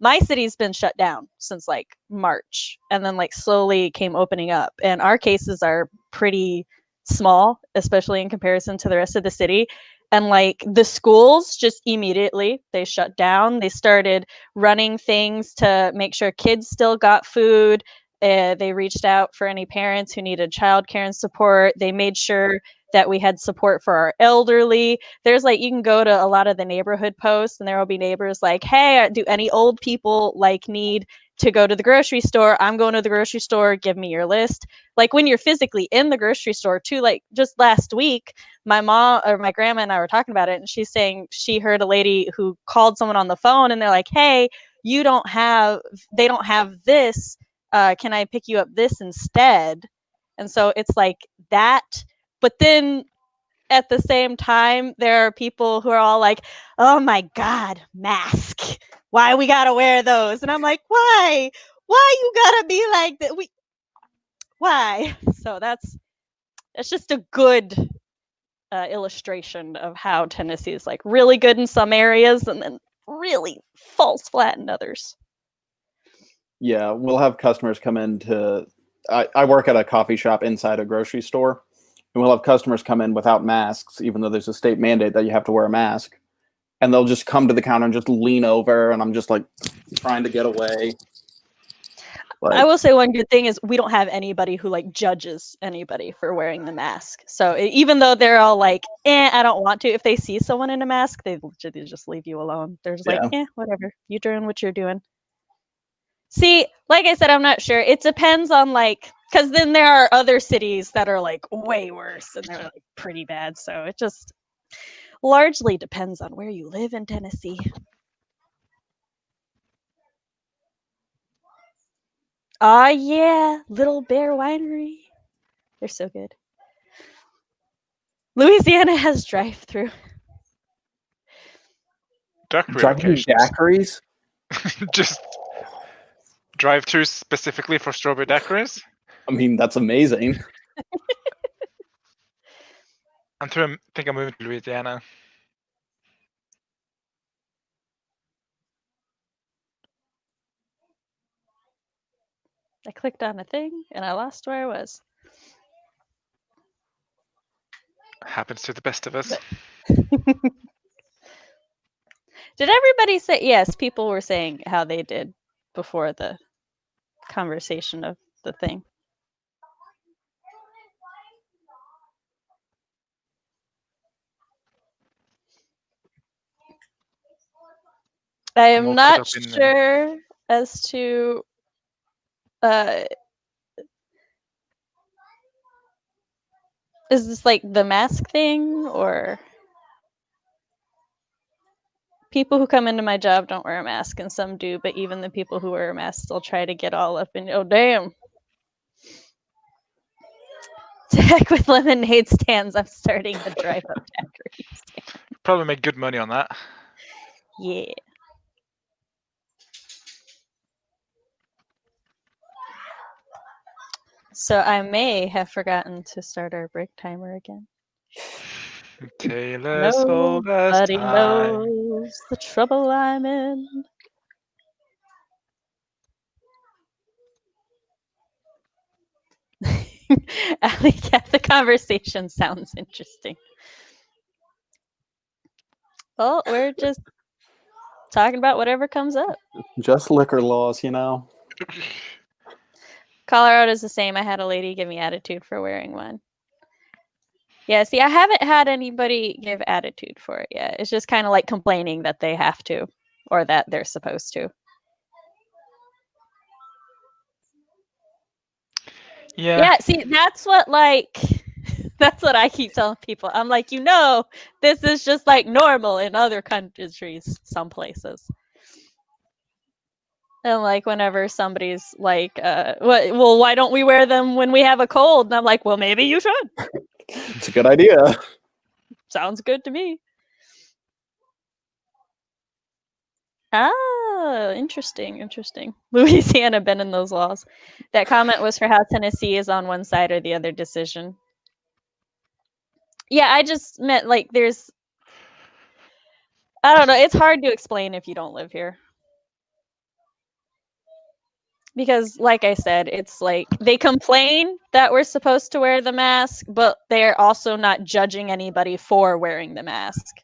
my city's been shut down since like March and then like slowly came opening up. And our cases are pretty small, especially in comparison to the rest of the city. And like the schools just immediately they shut down. They started running things to make sure kids still got food. They reached out for any parents who needed childcare and support. They made sure that we had support for our elderly. There's like, you can go to a lot of the neighborhood posts and there will be neighbors like, hey, do any old people like need to go to the grocery store? I'm going to the grocery store. Give me your list. Like when you're physically in the grocery store too, like just last week, my mom or my grandma and I were talking about it and she's saying she heard a lady who called someone on the phone and they're like, hey, they don't have this. Can I pick you up this instead? And so it's like that. But then at the same time, there are people who are all like, oh my God, mask. Why we gotta wear those? And I'm like, why? Why you gotta be like that? Why? So it's just a good illustration of how Tennessee is like really good in some areas and then really falls flat in others. Yeah, we'll have customers come in to. I work at a coffee shop inside a grocery store, and we'll have customers come in without masks, even though there's a state mandate that you have to wear a mask. And they'll just come to the counter and just lean over, and I'm just like trying to get away. I will say one good thing is we don't have anybody who like judges anybody for wearing the mask. So even though they're all like, I don't want to, if they see someone in a mask, they just leave you alone. They're just like, whatever. You're doing what you're doing. See, like I said, I'm not sure. It depends on like, because then there are other cities that are like way worse and they're like pretty bad. So it just largely depends on where you live in Tennessee. Yeah, Little Bear Winery. They're so good. Louisiana has drive-through. Daiquiris? Just drive-throughs specifically for strawberry daiquiris? I mean, that's amazing. I think I'm moving to Louisiana. I clicked on a thing and I lost where I was. Happens to the best of us. Did everybody say yes? People were saying how they did before the conversation of the thing. I am not sure as to is this like the mask thing or people who come into my job don't wear a mask and some do, but even the people who wear a mask still try to get all up in, oh damn. To heck with lemonade stands, I'm starting a drive-up daiquiri stand. Probably make good money on that. Yeah. So I may have forgotten to start our break timer again. Nobody knows the trouble I'm in. Yeah, the conversation sounds interesting. Well, we're just talking about whatever comes up. Just liquor laws, you know. Colorado's the same. I had a lady give me attitude for wearing one. Yeah, see, I haven't had anybody give attitude for it yet. It's just kind of like complaining that they have to or that they're supposed to. Yeah, see, that's what I keep telling people. I'm like, this is just like normal in other countries, some places. And like whenever somebody's like, well, why don't we wear them when we have a cold? And I'm like, well, maybe you should. It's a good idea. Sounds good to me. Ah, interesting. Louisiana been in those laws. That comment was for how Tennessee is on one side or the other decision. Yeah, I just meant like there's, I don't know, it's hard to explain if you don't live here. Because like I said, it's like they complain that we're supposed to wear the mask, but they're also not judging anybody for wearing the mask.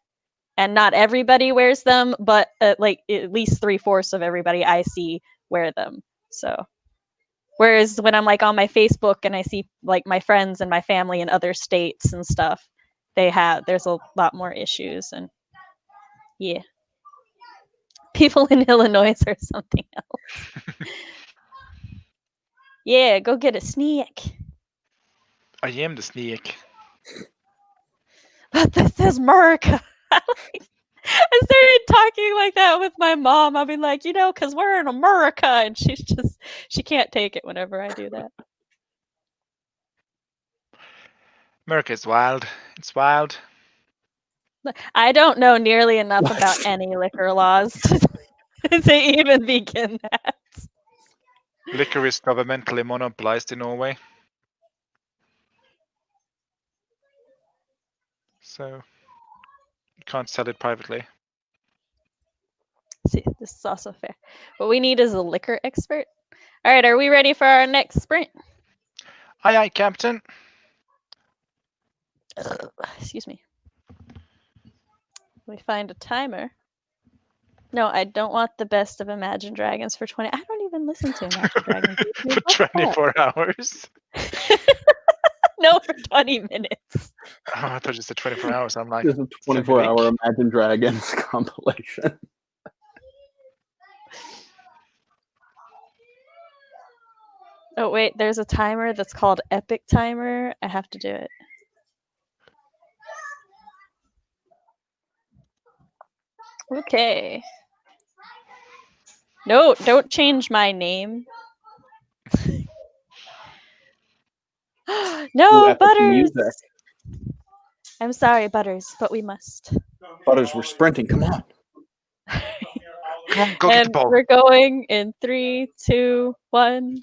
And not everybody wears them, but like at least 3/4 of everybody I see wear them. So whereas when I'm like on my Facebook and I see like my friends and my family in other states and stuff, there's a lot more issues. And yeah, people in Illinois are something else. Yeah, go get a snack. I am the snake. But this is America. I started talking like that with my mom. I'll be like, because we're in America. And she can't take it whenever I do that. America is wild. It's wild. I don't know nearly enough about any liquor laws to even begin that. Liquor is governmentally monopolized in Norway. So you can't sell it privately. See, this is also fair. What we need is a liquor expert. All right, are we ready for our next sprint? Aye, aye, Captain. Excuse me. Let me find a timer. No, I don't want the best of Imagine Dragons for 20. I don't even listen to Imagine Dragons. For 24 hours. No, for 20 minutes. Oh, I thought you said 24 hours. I'm like, There's a 24-hour Imagine Dragons compilation. Oh wait, there's a timer that's called Epic Timer. I have to do it. Okay. No, don't change my name. No, Epic Butters! music. I'm sorry, Butters, but we must. Butters, we're sprinting. Come on. Come on, go get the And ball. we're going in 3, 2, 1.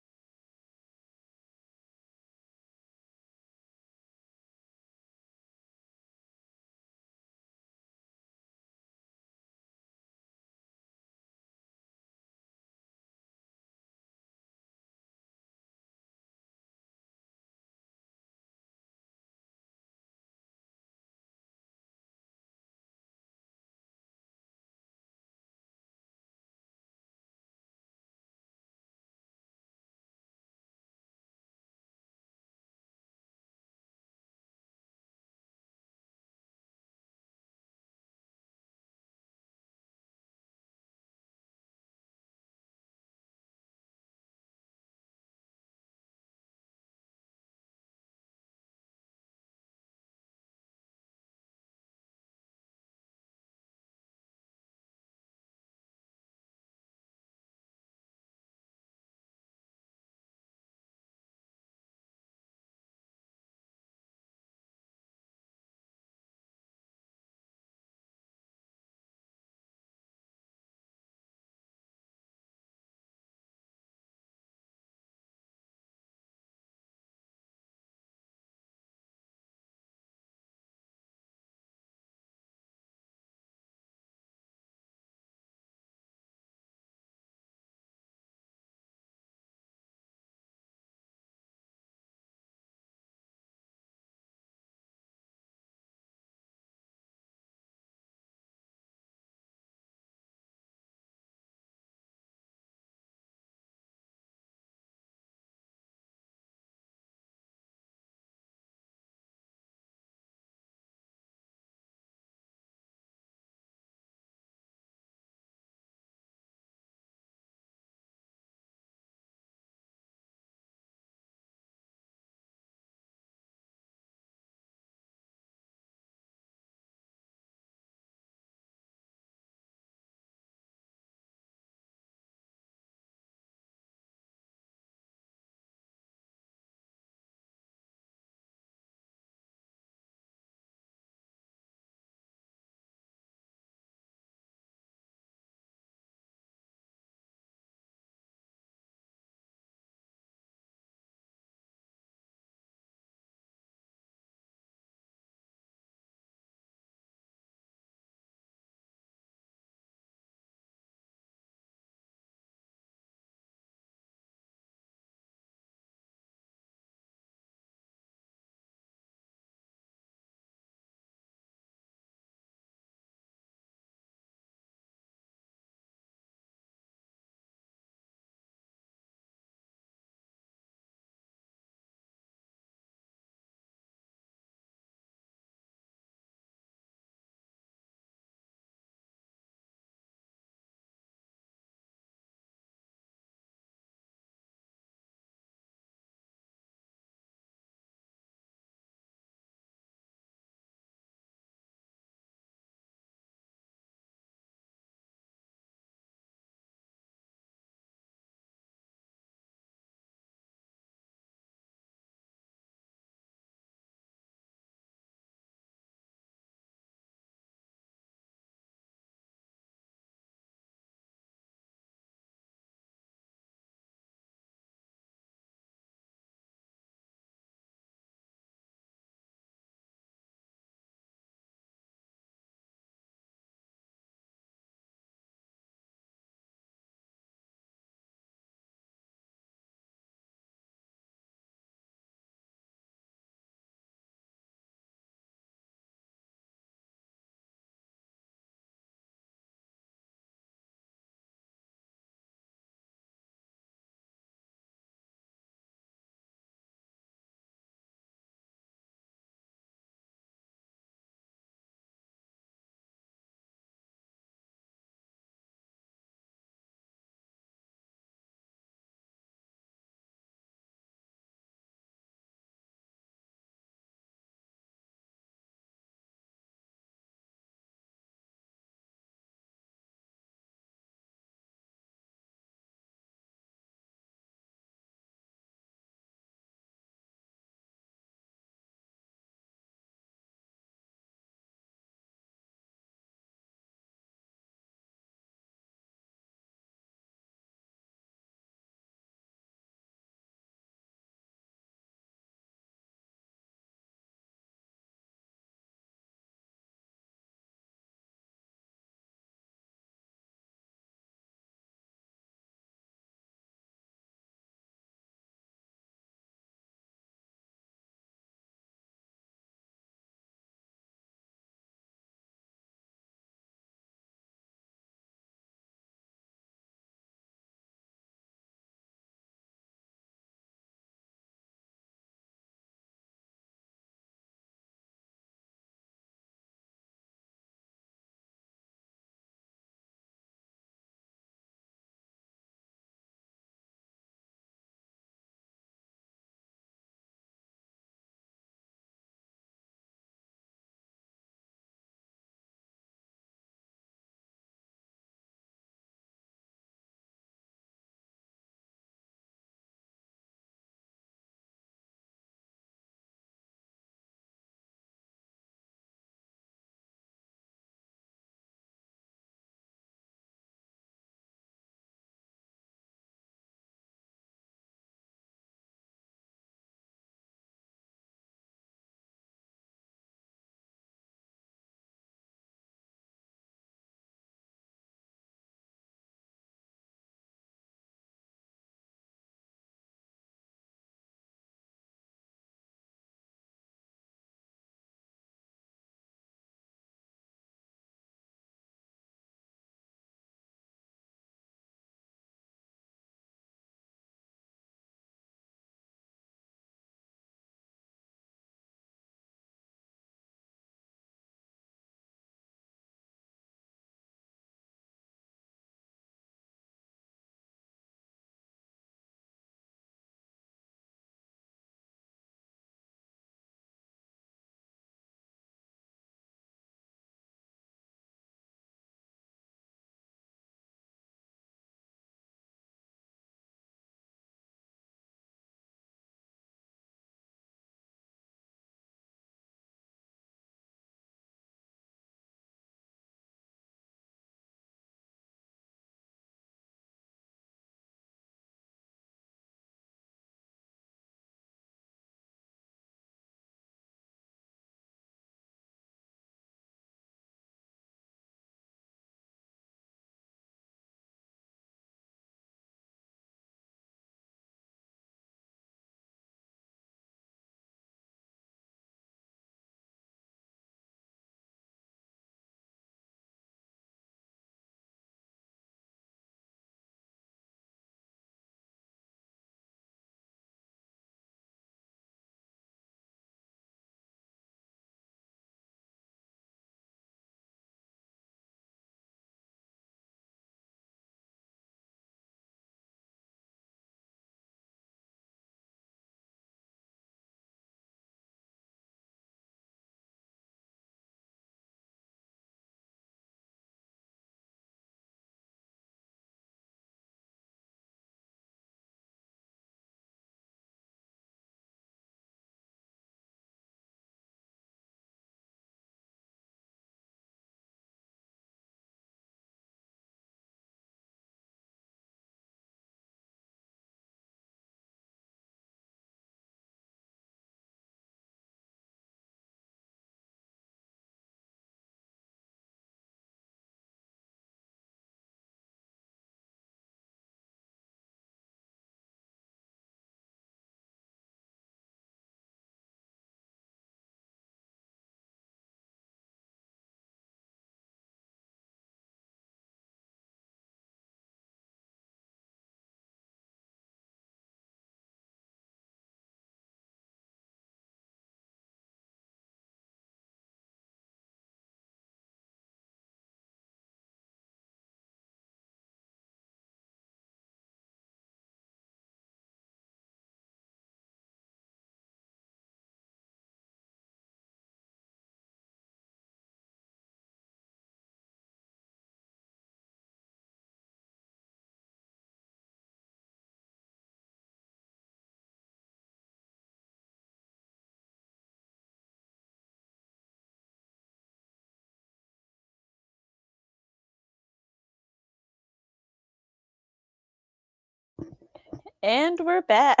And we're back.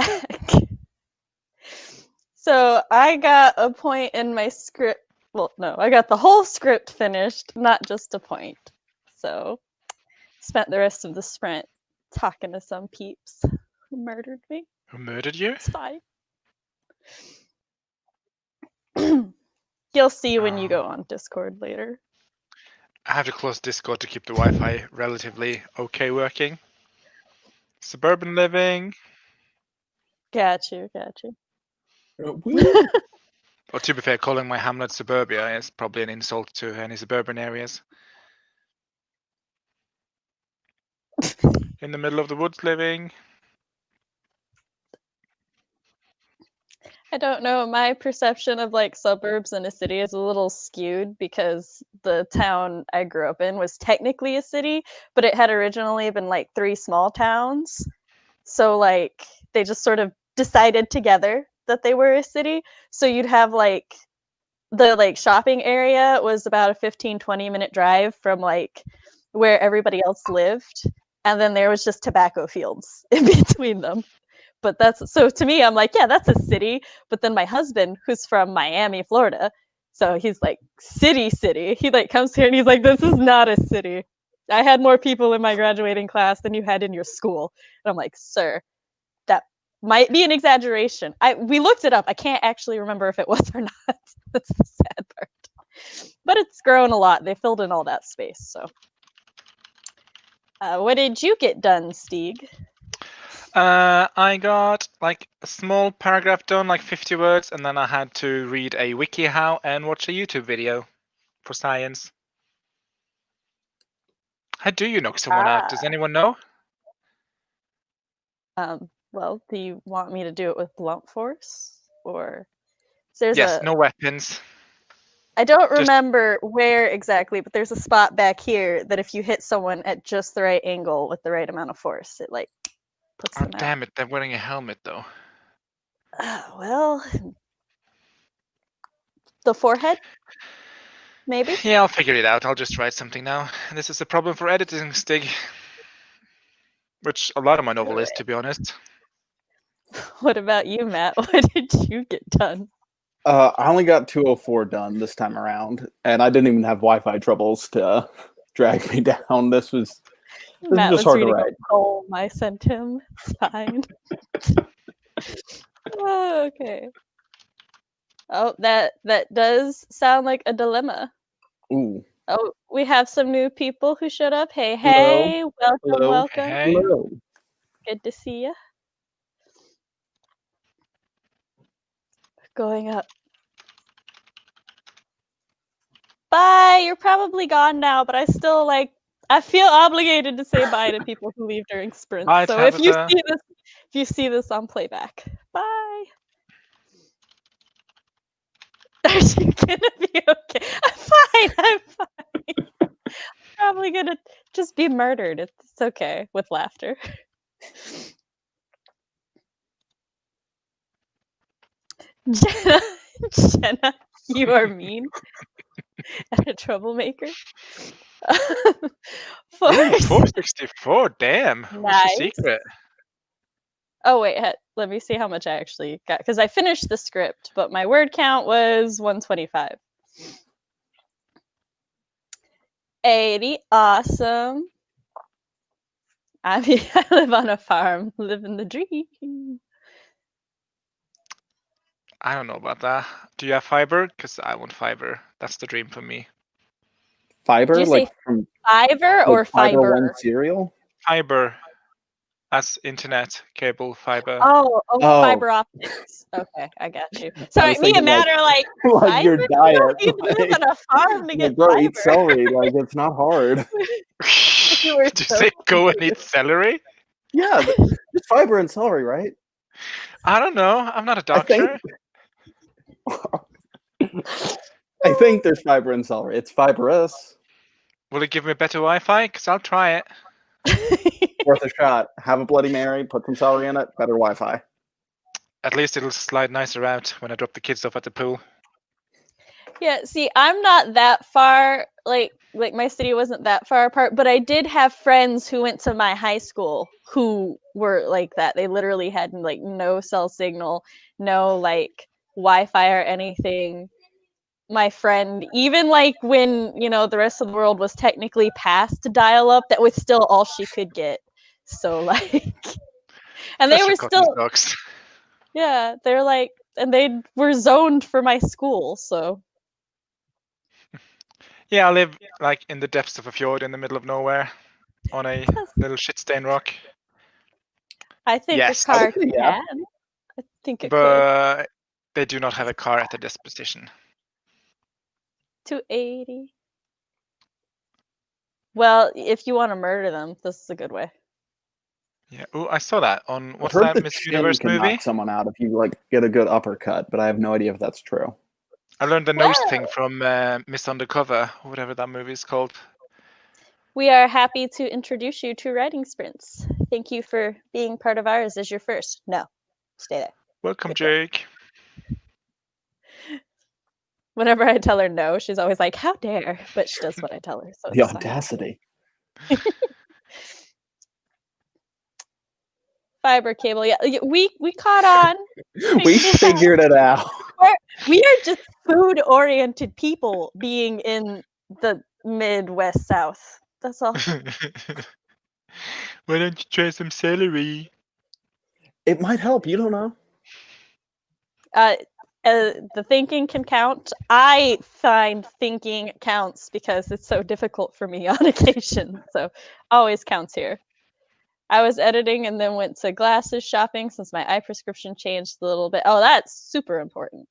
So I got a point in my script. Well, no, I got the whole script finished, not just a point. So spent the rest of the sprint talking to some peeps who murdered me. Who murdered you? It's fine. You'll see when you go on Discord later. I have to close Discord to keep the Wi-Fi relatively okay working. Suburban living. Got you. Well, to be fair, calling my hamlet suburbia is probably an insult to any suburban areas. In the middle of the woods living. I don't know. My perception of like suburbs in a city is a little skewed because the town I grew up in was technically a city, but it had originally been like 3 small towns. So like they just sort of decided together that they were a city. So you'd have like the like shopping area was about a 15-20 minute drive from like where everybody else lived, and then there was just tobacco fields in between them. But that's so to me, I'm like, yeah, that's a city. But then my husband, who's from Miami, Florida, so he's like, city. He like comes here and he's like, this is not a city. I had more people in my graduating class than you had in your school. And I'm like, sir, that might be an exaggeration. We looked it up. I can't actually remember if it was or not. That's the sad part. But it's grown a lot. They filled in all that space. So, what did you get done, Stig? I got like a small paragraph done, like 50 words, and then I had to read a WikiHow and watch a YouTube video for science. How do you knock someone out? Does anyone know? Well, do you want me to do it with blunt force, or there's yes, no weapons. I don't remember where exactly, but there's a spot back here that if you hit someone at just the right angle with the right amount of force, it like puts them out. Damn it! They're wearing a helmet though. Well, the forehead, maybe. Yeah, I'll figure it out. I'll just write something now. This is a problem for editing, Stig. Which a lot of my novel is, to be honest. What about you, Matt? What did you get done? I only got 204 done this time around, and I didn't even have Wi-Fi troubles to drag me down. This was Matt just was hard to reading write. a poem I sent him. It's fine. Oh, okay. Oh, that does sound like a dilemma. Ooh. Oh, we have some new people who showed up. Hey, Hello. welcome, Hello. welcome. Hey. Hello. Good to see you. Going up. Bye. You're probably gone now, but I still I feel obligated to say bye to people who leave during sprints. Bye, so Tabitha. if you see this on playback, bye. Are you gonna be okay? I'm fine. Probably gonna just be murdered. It's okay with laughter. Jenna, you are mean and a troublemaker. 464, damn. Nice. What's the secret? Oh, wait, let me see how much I actually got. Because I finished the script, but my word count was 125. 80, awesome. I mean, I live on a farm, living the dream. I don't know about that. Do you have fiber? Because I want fiber. That's the dream for me. Fiber? Did you like say from fiber or Fiber One fiber? cereal? Fiber. As internet, cable, fiber. Oh, fiber optics. Okay, I got you. Sorry, me and Matt are like your diet. You don't even live on a farm to get bro, fiber. eat celery. Like, it's not hard. Did you say go and eat celery? Yeah, just fiber and celery, right? I don't know. I'm not a doctor. I think there's fiber in celery. It's fibrous. Will it give me better Wi-Fi? Because I'll try it. Worth a shot. Have a Bloody Mary, put some celery in it, better Wi-Fi. At least it'll slide nicer out when I drop the kids off at the pool. Yeah, see, I'm not that far like my city wasn't that far apart, but I did have friends who went to my high school who were like that. They literally had like no cell signal, no like Wi-Fi or anything. My friend, even like when, you know, the rest of the world was technically past dial-up, that was still all she could get. So like, and they Bless your were cotton still, socks. yeah, they're like, and they were zoned for my school, so. Yeah, I live like in the depths of a fjord in the middle of nowhere on a little shit-stained rock. I think Yes. a car Okay, yeah. can. I think it could. But they do not have a car at the disposition. 280. Well, if you want to murder them, this is a good way. Yeah. Oh, I saw that on I've what's heard that the Miss chin Universe can movie? knock someone out if you like get a good uppercut, but I have no idea if that's true. I learned the nose Well, thing from Miss Undercover, or whatever that movie is called. we are happy to introduce you to Writing Sprints. Thank you for being part of ours as your first. No, stay there. Welcome, Good job. Jake. Whenever I tell her no, she's always like, "How dare!" But she does what I tell her, so The it's fine. audacity. Fiber cable, yeah, we caught on. We figured it out. We are just food-oriented people being in the Midwest South. That's all. Why don't you try some celery? It might help. You don't know. The thinking can count. I find thinking counts because it's so difficult for me on occasion. So always counts here. I was editing and then went to glasses shopping since my eye prescription changed a little bit. Oh, that's super important.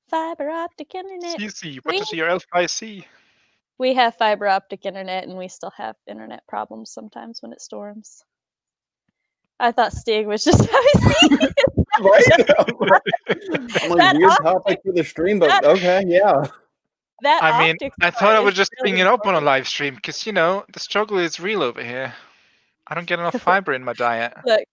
Fiber optic internet. CC, what does your elf eye see? We have fiber optic internet and we still have internet problems sometimes when it storms. I thought Stig was just having Right? I'm like, That weird optic- topic for the stream, but okay, yeah. that I mean, optics I thought part I is would just really bring it up on a important. live stream because, you know, the struggle is real over here. I don't get enough fiber in my diet. Look,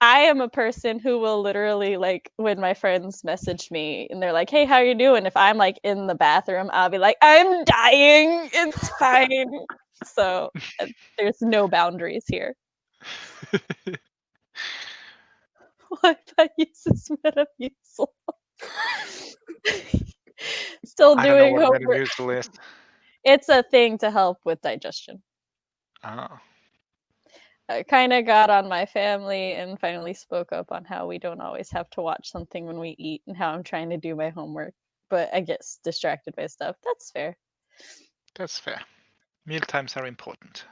I am a person who will literally, like, when my friends message me and they're like, "Hey, how you doing?" If I'm like in the bathroom, I'll be like, "I'm dying. It's fine." So there's no boundaries here. Wi-Fi uses Metamucil. Still I don't know doing what homework. Metamucil is. It's a thing to help with digestion. Oh. I kind of got on my family and finally spoke up on how we don't always have to watch something when we eat and how I'm trying to do my homework, but I get distracted by stuff. That's fair. That's fair. Meal times are important.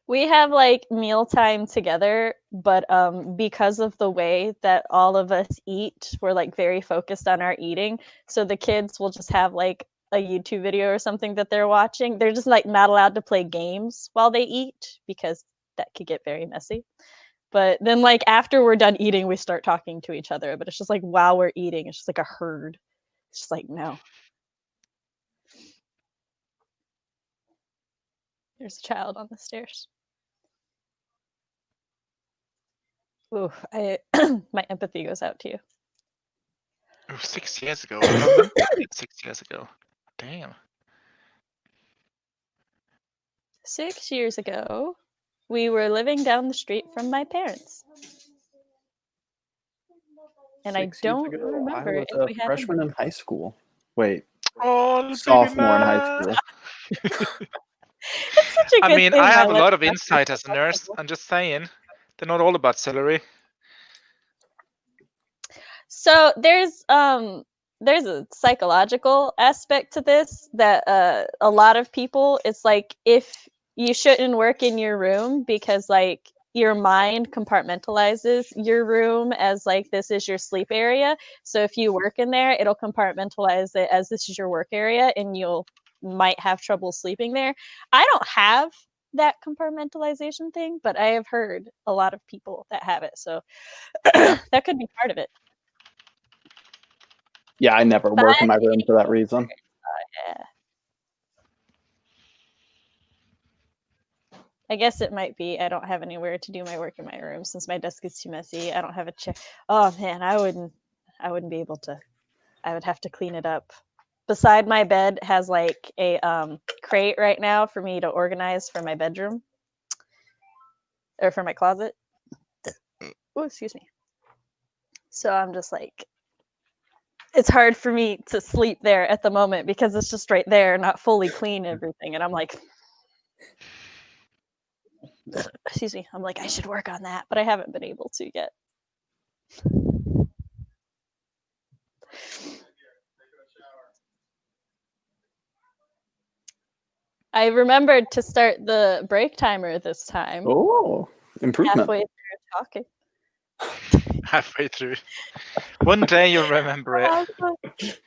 We have like mealtime together, but because of the way that all of us eat, we're like very focused on our eating. So the kids will just have like a YouTube video or something that they're watching. They're just like not allowed to play games while they eat because that could get very messy. But then like after we're done eating, we start talking to each other. But it's just like while we're eating, it's just like a herd. It's just like, no. There's a child on the stairs. Ooh, my empathy goes out to you. Oh, 6 years ago. I remember 6 years ago. Damn. 6 years ago, we were living down the street from my parents. And 6 I years don't ago, remember I was if a we had freshman in high school. Wait, Oh, sophomore in high school. It's such a I good mean, thing. I have a life lot of is insight as a nurse. I'm just saying. They're not all about celery. So there's a psychological aspect to this that a lot of people, it's like if you shouldn't work in your room because like your mind compartmentalizes your room as like this is your sleep area. So if you work in there, it'll compartmentalize it as this is your work area and you'll might have trouble sleeping there. I don't have that compartmentalization thing, but I have heard a lot of people that have it. So Yeah. that could be part of it. Yeah, I never work in my room for that reason. Yeah. I guess it might be I don't have anywhere to do my work in my room since my desk is too messy. I don't have a chair. Oh man, I wouldn't be able to. I would have to clean it up. beside my bed has like a crate right now for me to organize for my bedroom or for my closet. Oh, excuse me. So I'm just like, it's hard for me to sleep there at the moment because it's just right there, not fully clean and everything. And I'm like, excuse me, I'm like, I should work on that, but I haven't been able to yet. I remembered to start the break timer this time. Oh, improvement. Halfway through talking. Halfway through. One day you'll remember it.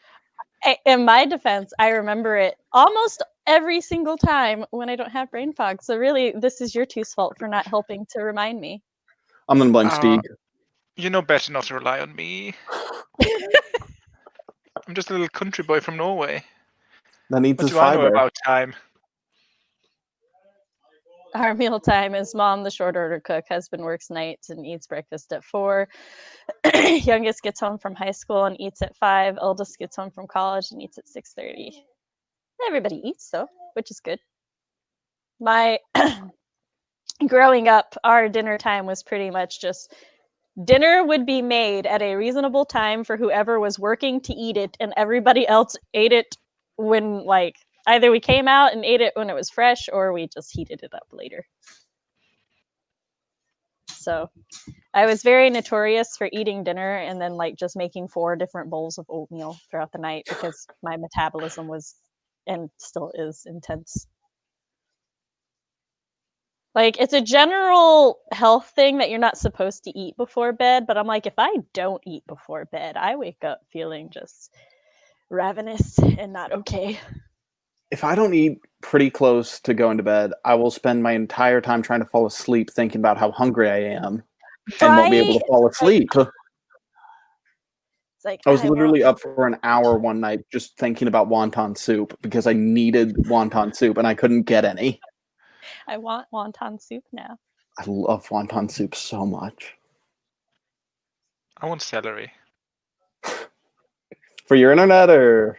In my defense, I remember it almost every single time when I don't have brain fog. So really, this is your two's fault for not helping to remind me. I'm gonna blame Stig. You know better not to rely on me. I'm just a little country boy from Norway. That needs What his do I know fiber. about time? Our meal time is mom, the short order cook. Husband works nights and eats breakfast at 4. Youngest gets home from high school and eats at 5. Eldest gets home from college and eats at 6:30. Everybody eats though, which is good. My growing up, our dinner time was pretty much just dinner would be made at a reasonable time for whoever was working to eat it, and everybody else ate it when, like, either we came out and ate it when it was fresh or we just heated it up later. So I was very notorious for eating dinner and then like just making 4 different bowls of oatmeal throughout the night because my metabolism was and still is intense. Like, it's a general health thing that you're not supposed to eat before bed, but I'm like, if I don't eat before bed, I wake up feeling just ravenous and not okay. If I don't eat pretty close to going to bed, I will spend my entire time trying to fall asleep thinking about how hungry I am and won't be able to fall asleep. It's like, I was literally up for an hour one night just thinking about wonton soup because I needed wonton soup and I couldn't get any. I want wonton soup now. I love wonton soup so much. I want celery. For your internet or?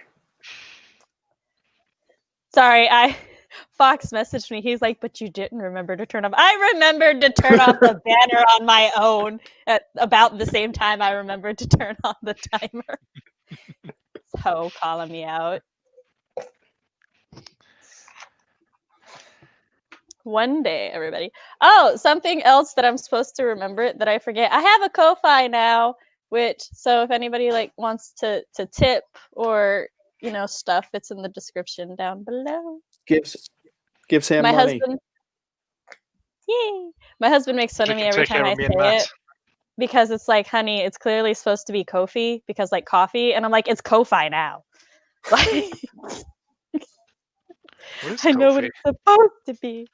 Sorry, Fox messaged me. He's like, but you didn't remember to turn off. I remembered to turn off the banner on my own at about the same time I remembered to turn on the timer. So calling me out. One day, everybody. Oh, something else that I'm supposed to remember that I forget. I have a Ko-Fi now, which, so if anybody like wants to tip or, you know, stuff, it's in the description down below. Give Sam my money. Husband, yay! My husband makes fun of me every time I say it because it's like, honey, it's clearly supposed to be Ko-Fi because like coffee, and I'm like, it's Ko-Fi now. Like, I know what it's supposed to be.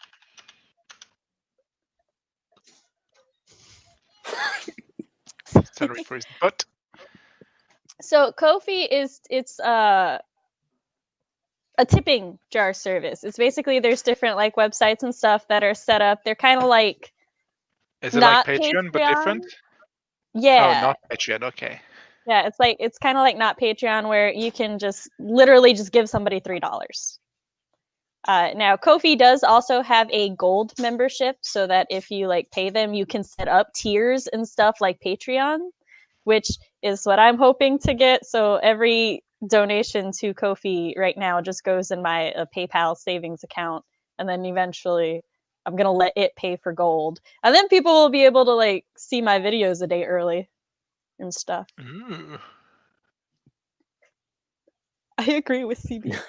Celery for his butt. So Ko-Fi it's a tipping jar service. It's basically there's different like websites and stuff that are set up. They're kind of like, is it like Patreon but different? Yeah. Oh, not Patreon. Okay. Yeah, it's kind of like not Patreon where you can just literally just give somebody $3. Now Ko-Fi does also have a gold membership so that if you like pay them, you can set up tiers and stuff like Patreon, which is what I'm hoping to get. So every donation to Ko-Fi right now just goes in my PayPal savings account, and then eventually I'm gonna let it pay for gold, and then people will be able to like see my videos a day early and stuff. Ooh. I agree with CB.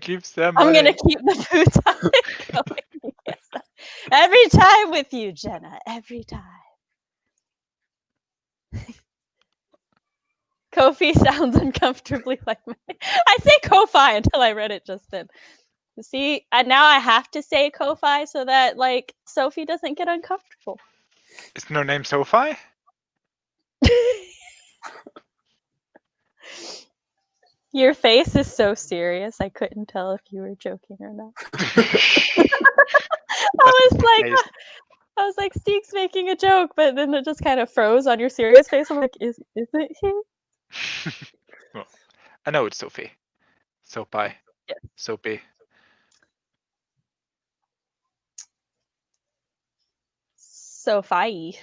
Give them I'm money. gonna keep the food topic going. Yes. Every time with you, Jenna. Every time. Ko-Fi sounds uncomfortably like my... I say Ko-Fi until I read it just then. See, now I have to say Ko-Fi so that like Sophie doesn't get uncomfortable. Is no name Sophie? Your face is so serious. I couldn't tell if you were joking or not. I was like, Stig's making a joke, but then it just kind of froze on your serious face. I'm like, is it he? Well, I know it's Sophie. Soapy. Yes. Soapy. Sophie.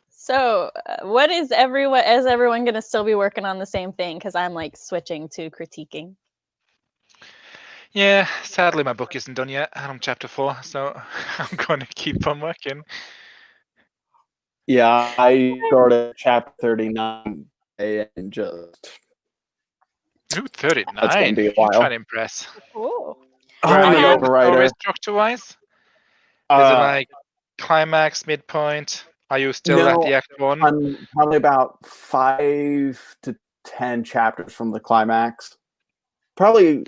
So, what is everyone? Is everyone going to still be working on the same thing? Because I'm like switching to critiquing. Yeah, sadly my book isn't done yet. I'm chapter 4, so I'm going to keep on working. Yeah, I started chapter 39 and just. Ooh, That's going 39. to be a You're while. trying to impress. Oh, Where I'm are an you overwriter. story structure-wise? Is it like climax, midpoint? Are you still at the act 1? I'm probably about 5 to 10 chapters from the climax. Probably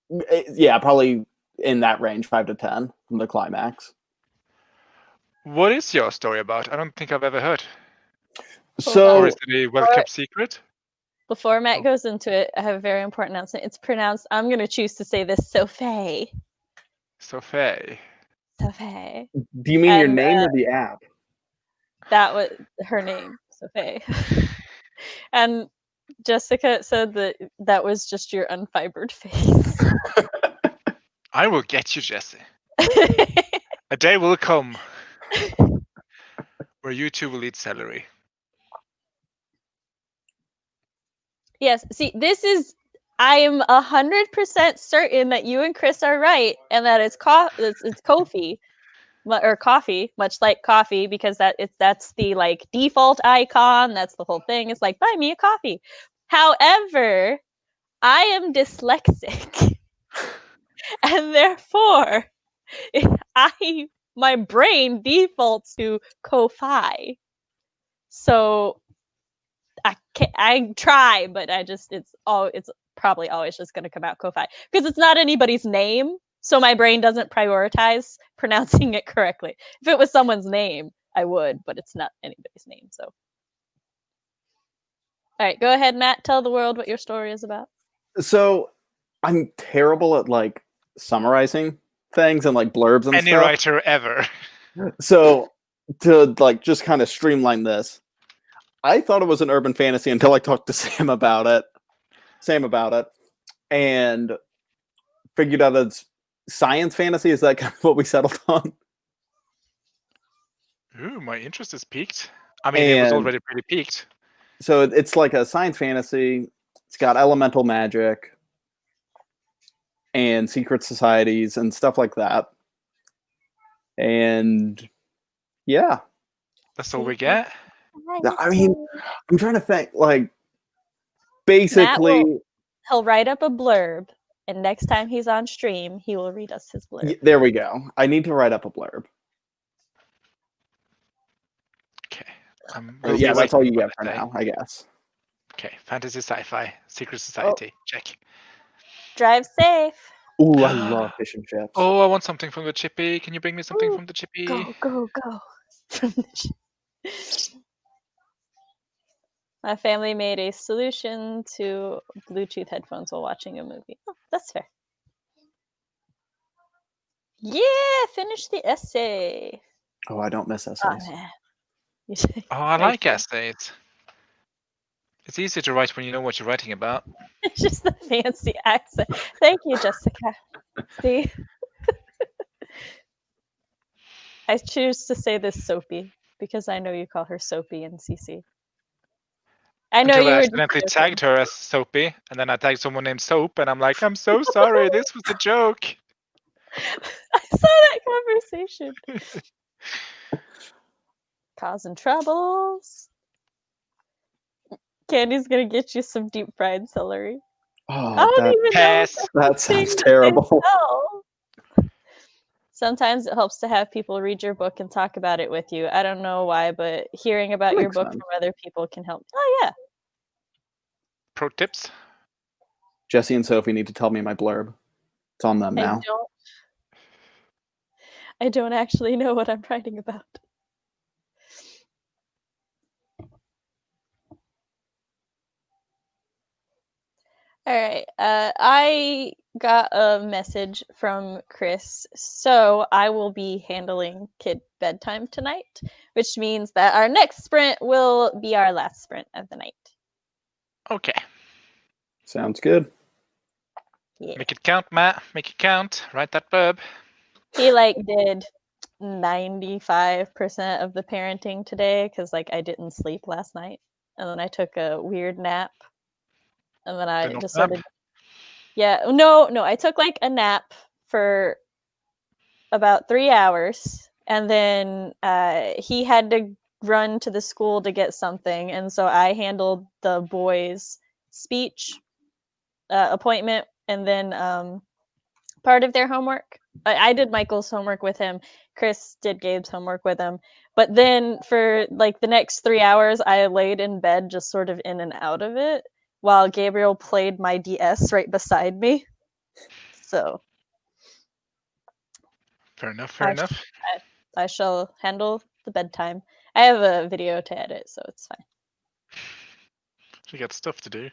in that range, 5 to 10 from the climax. What is your story about? I don't think I've ever heard. So, or is it a well-kept secret? Before Matt goes into it, I have a very important announcement. It's pronounced, I'm going to choose to say this, Sophie. Sophie. Sophie. Do you mean your name or the app? That was her name, Sophie. And Jessica said that was just your unfibered face. I will get you, Jesse. A day will come where you two will eat celery. Yes, see, I am 100% certain that you and Chris are right, and that it's Kofi, or coffee, much like coffee, because that's the like default icon. That's the whole thing. It's like, buy me a coffee. However, I am dyslexic, and therefore, my brain defaults to Ko-Fi. So I try, but it's probably always just going to come out Ko-Fi because it's not anybody's name. So my brain doesn't prioritize pronouncing it correctly. If it was someone's name, I would, but it's not anybody's name. So, all right, go ahead, Matt. Tell the world what your story is about. So, I'm terrible at like summarizing things and like blurbs and Any stuff. writer ever. So, to like just kind of streamline this, I thought it was an urban fantasy until I talked to Sam about it. And figured out it's science fantasy. Is that kind of what we settled on? Ooh, my interest is peaked. I mean, it was already pretty peaked. So it's like a science fantasy. It's got elemental magic and secret societies and stuff like that. And yeah. That's all we get? I mean, I'm trying to think, like, basically... He'll write up a blurb, and next time he's on stream, he will read us his blurb. There we go. I need to write up a blurb. Okay. Yeah, that's all you get for now, I guess. Okay, fantasy, sci-fi, secret society, check. Drive safe. Ooh, I love fish and chips. Oh, I want something from the chippy. Can you bring me something from the chippy? Go. My family made a solution to Bluetooth headphones while watching a movie. Oh, that's fair. Yeah, finish the essay. Oh, I don't miss essays. Oh, I like essays. It's easy to write when you know what you're writing about. It's just the fancy accent. Thank you, Jessica. See? I choose to say this Soapy because I know you call her Soapy in CC. I know Until you I were accidentally tagged her as Soapy, and then I tagged someone named Soap, and I'm like, I'm so sorry, this was a joke. I saw that conversation. Causing troubles. Candy's gonna get you some deep fried celery. Oh, I don't even know. That sounds terrible. Sometimes it helps to have people read your book and talk about it with you. I don't know why, but hearing about your book from other people can help. Oh, yeah. Pro tips? Jesse and Sophie need to tell me my blurb. It's on them now. I don't actually know what I'm writing about. All right. I got a message from Chris, so I will be handling kid bedtime tonight, which means that our next sprint will be our last sprint of the night. Okay. Sounds good. Yeah. Make it count, Matt. Make it count. Write that verb. He did 95% of the parenting today because I didn't sleep last night, and then I took a weird nap, and then I just started. Yeah, no, I took a nap for about 3 hours, and then he had to run to the school to get something, and so I handled the boys' speech appointment, and then part of their homework. I did Michael's homework with him. Chris did Gabe's homework with him. But then for the next 3 hours, I laid in bed just sort of in and out of it while Gabriel played my DS right beside me. So Fair enough. Fair enough. I shall handle the bedtime. I have a video to edit, so it's fine. You got stuff to do.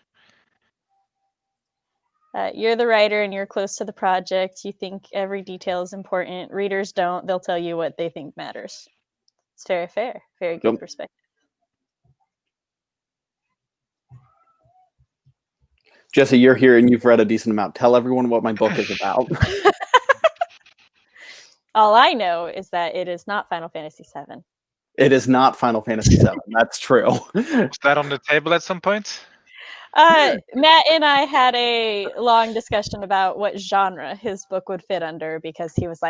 You're the writer and you're close to the project. You think every detail is important. Readers don't. They'll tell you what they think matters. It's very fair. Very good perspective. Jesse, you're here and you've read a decent amount. Tell everyone what my book is about. All I know is that it is not Final Fantasy VII. It is not Final Fantasy VII. That's true. Was that on the table at some point? Matt and I had a long discussion about what genre his book would fit under because he was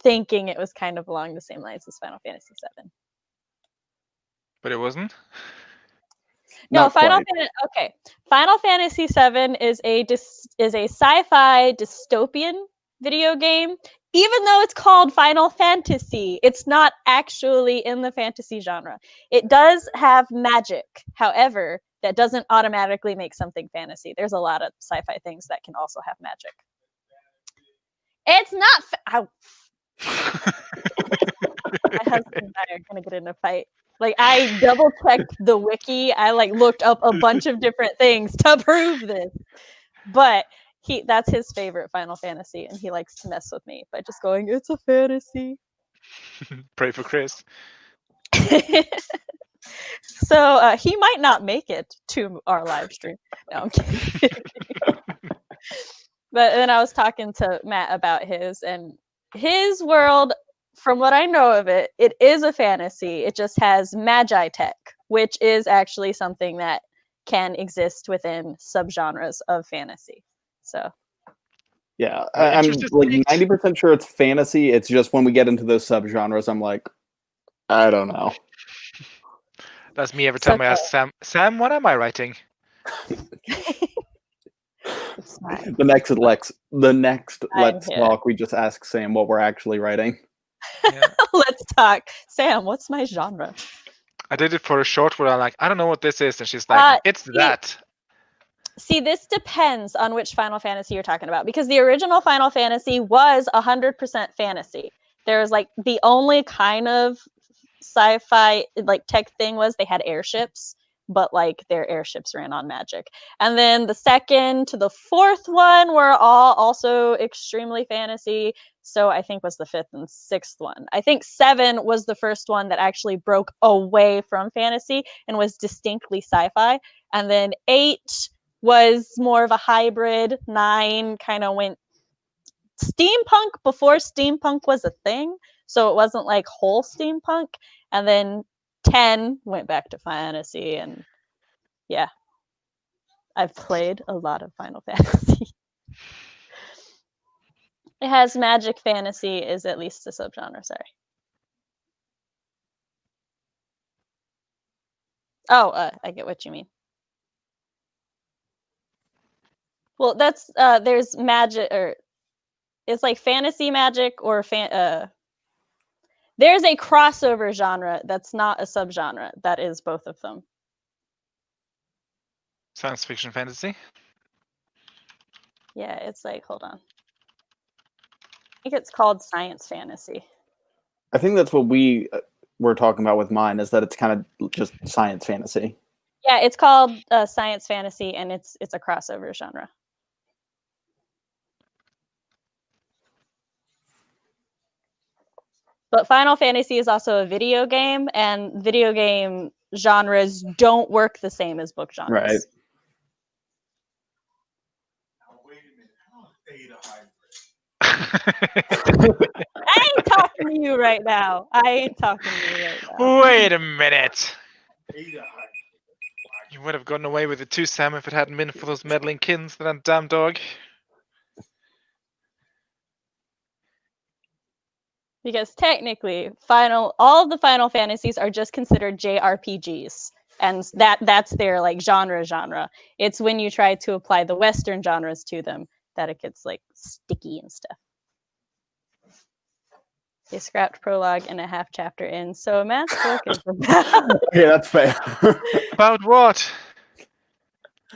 thinking it was kind of along the same lines as Final Fantasy VII. But it wasn't? No, Final Fantasy VII is a sci-fi dystopian video game. Even though it's called Final Fantasy, it's not actually in the fantasy genre. It does have magic. However, that doesn't automatically make something fantasy. There's a lot of sci-fi things that can also have magic. It's not... My husband and I are going to get in a fight. I double-checked the wiki. I, looked up a bunch of different things to prove this. But... that's his favorite Final Fantasy, and he likes to mess with me by just going, it's a fantasy. Pray for Chris. So he might not make it to our live stream. No, I'm kidding. But then I was talking to Matt about his world, from what I know of it, it is a fantasy. It just has magi tech, which is actually something that can exist within subgenres of fantasy. So, yeah, I'm 90% sure it's fantasy. It's just when we get into those subgenres, I'm I don't know. That's me every time I ask Sam, what am I writing? The next Let's Talk, we just ask Sam what we're actually writing. Yeah. Let's talk. Sam, what's my genre? I did it for a short where I'm I don't know what this is, and she's like, it's that. See, this depends on which Final Fantasy you're talking about, because the original Final Fantasy was 100% fantasy. There was the only kind of sci-fi tech thing was they had airships, but their airships ran on magic. And then the second to the fourth one were all also extremely fantasy. So I think was the fifth and sixth one. I think 7 was the first one that actually broke away from fantasy and was distinctly sci-fi. And then 8 was more of a hybrid. 9 kind of went steampunk before steampunk was a thing. So it wasn't whole steampunk. And then 10 went back to fantasy. And yeah, I've played a lot of Final Fantasy. It has magic fantasy is at least a subgenre, sorry. Oh, I get what you mean. Well, that's there's magic, or it's fantasy magic, or there's a crossover genre that's not a subgenre. That is both of them. Science fiction fantasy? Yeah, it's hold on. I think it's called science fantasy. I think that's what we were talking about with mine, is that it's kind of just science fantasy. Yeah, it's called science fantasy, and it's a crossover genre. But Final Fantasy is also a video game, and video game genres don't work the same as book genres. Right. I ain't talking to you right now. Wait a minute. You would have gotten away with it too, Sam, if it hadn't been for those meddling kids, that damn dog. Because technically, all of the Final Fantasies are just considered JRPGs, and that's their like genre. It's when you try to apply the Western genres to them that it gets like sticky and stuff. They scrapped prologue and a half chapter in, so Matt's book is about Yeah, that's fair. About what?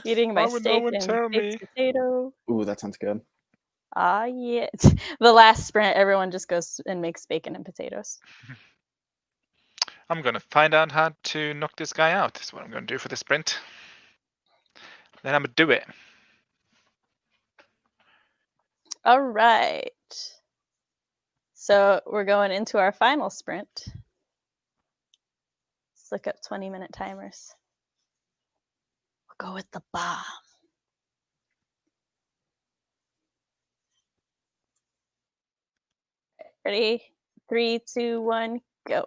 eating my Why would no steak one and tell baked me? potato. Ooh, that sounds good. Ah, yeah. The last sprint, everyone just goes and makes bacon and potatoes. I'm gonna find out how to knock this guy out. That's what I'm gonna do for the sprint. Then I'm gonna do it. All right. So we're going into our final sprint. Let's look up 20-minute timers. We'll go with the bomb. Ready? 3, 2, 1, go.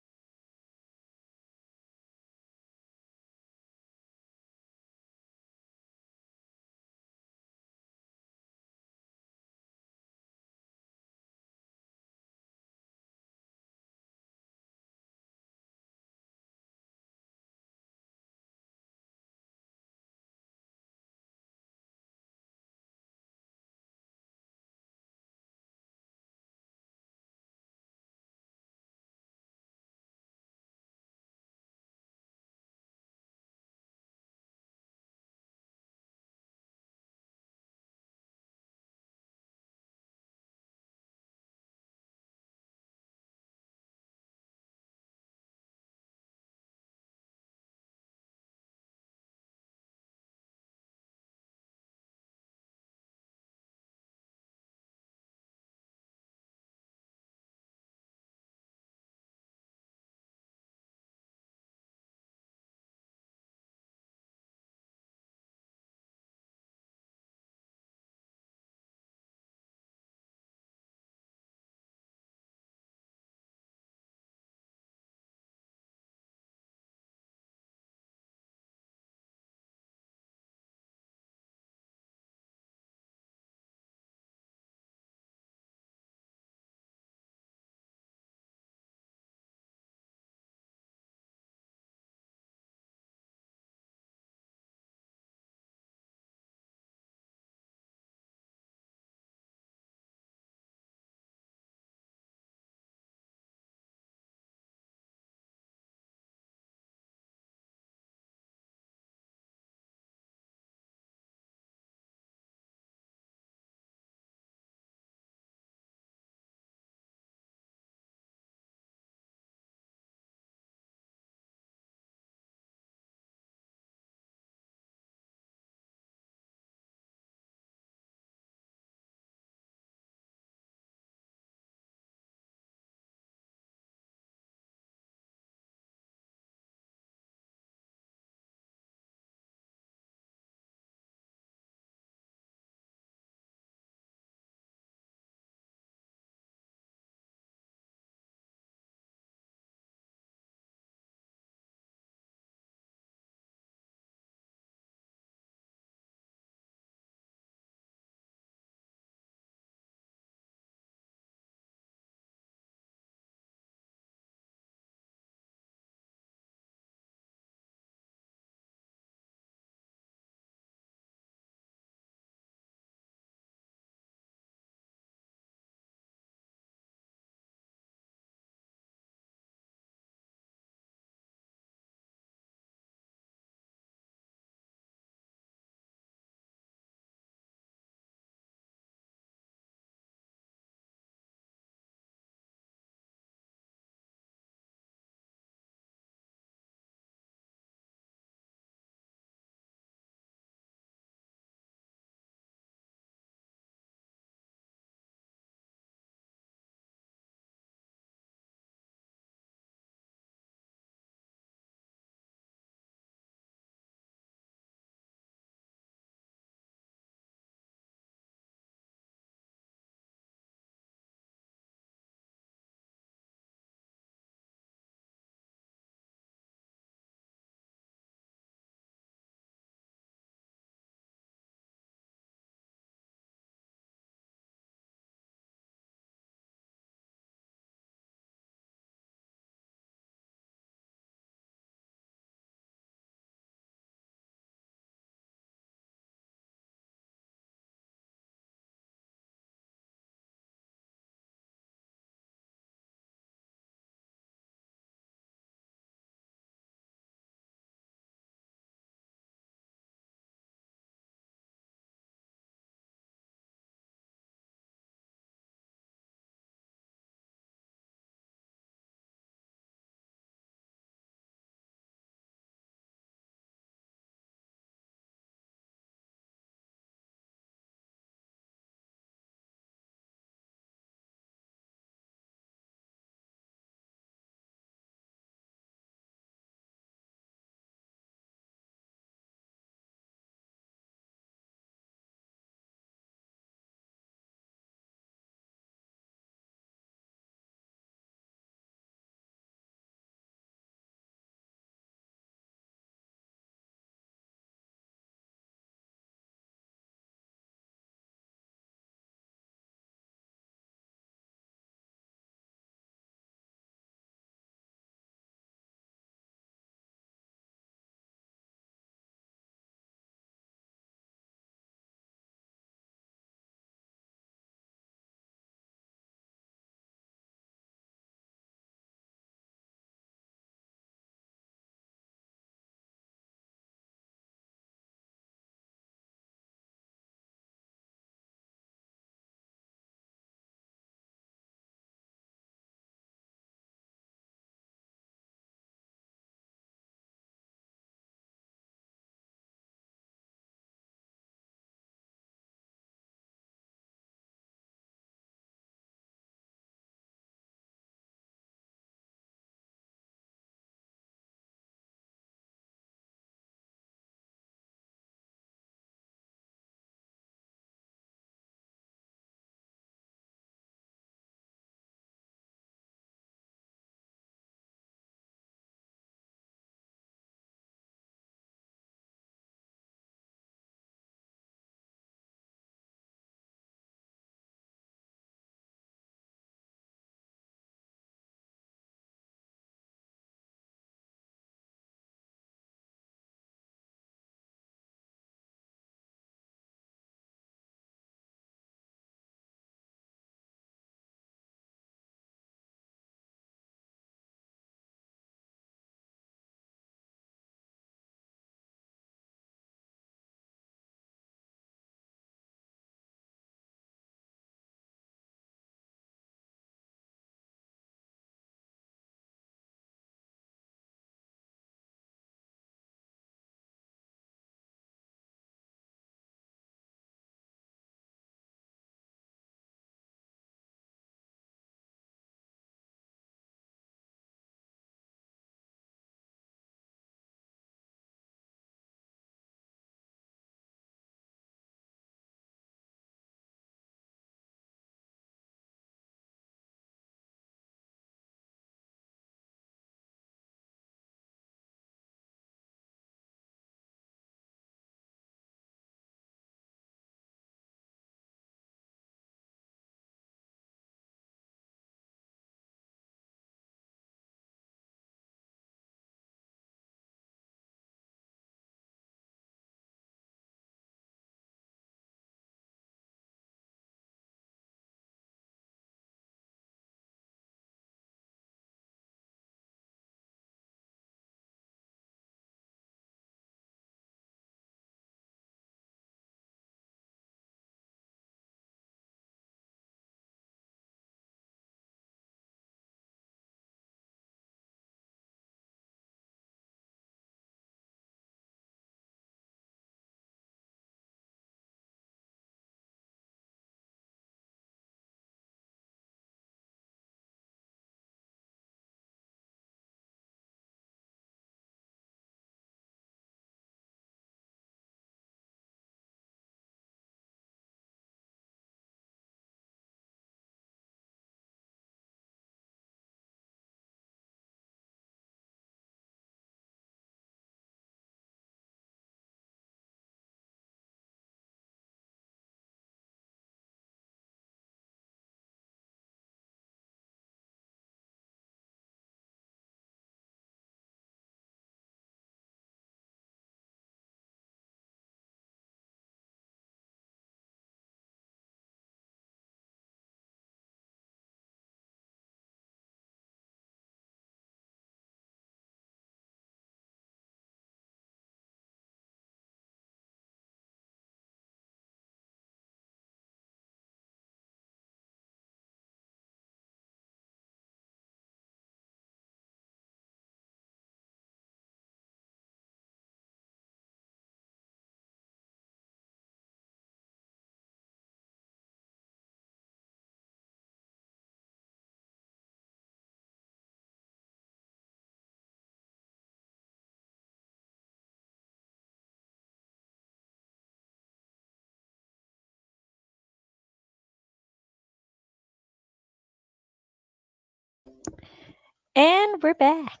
And we're back.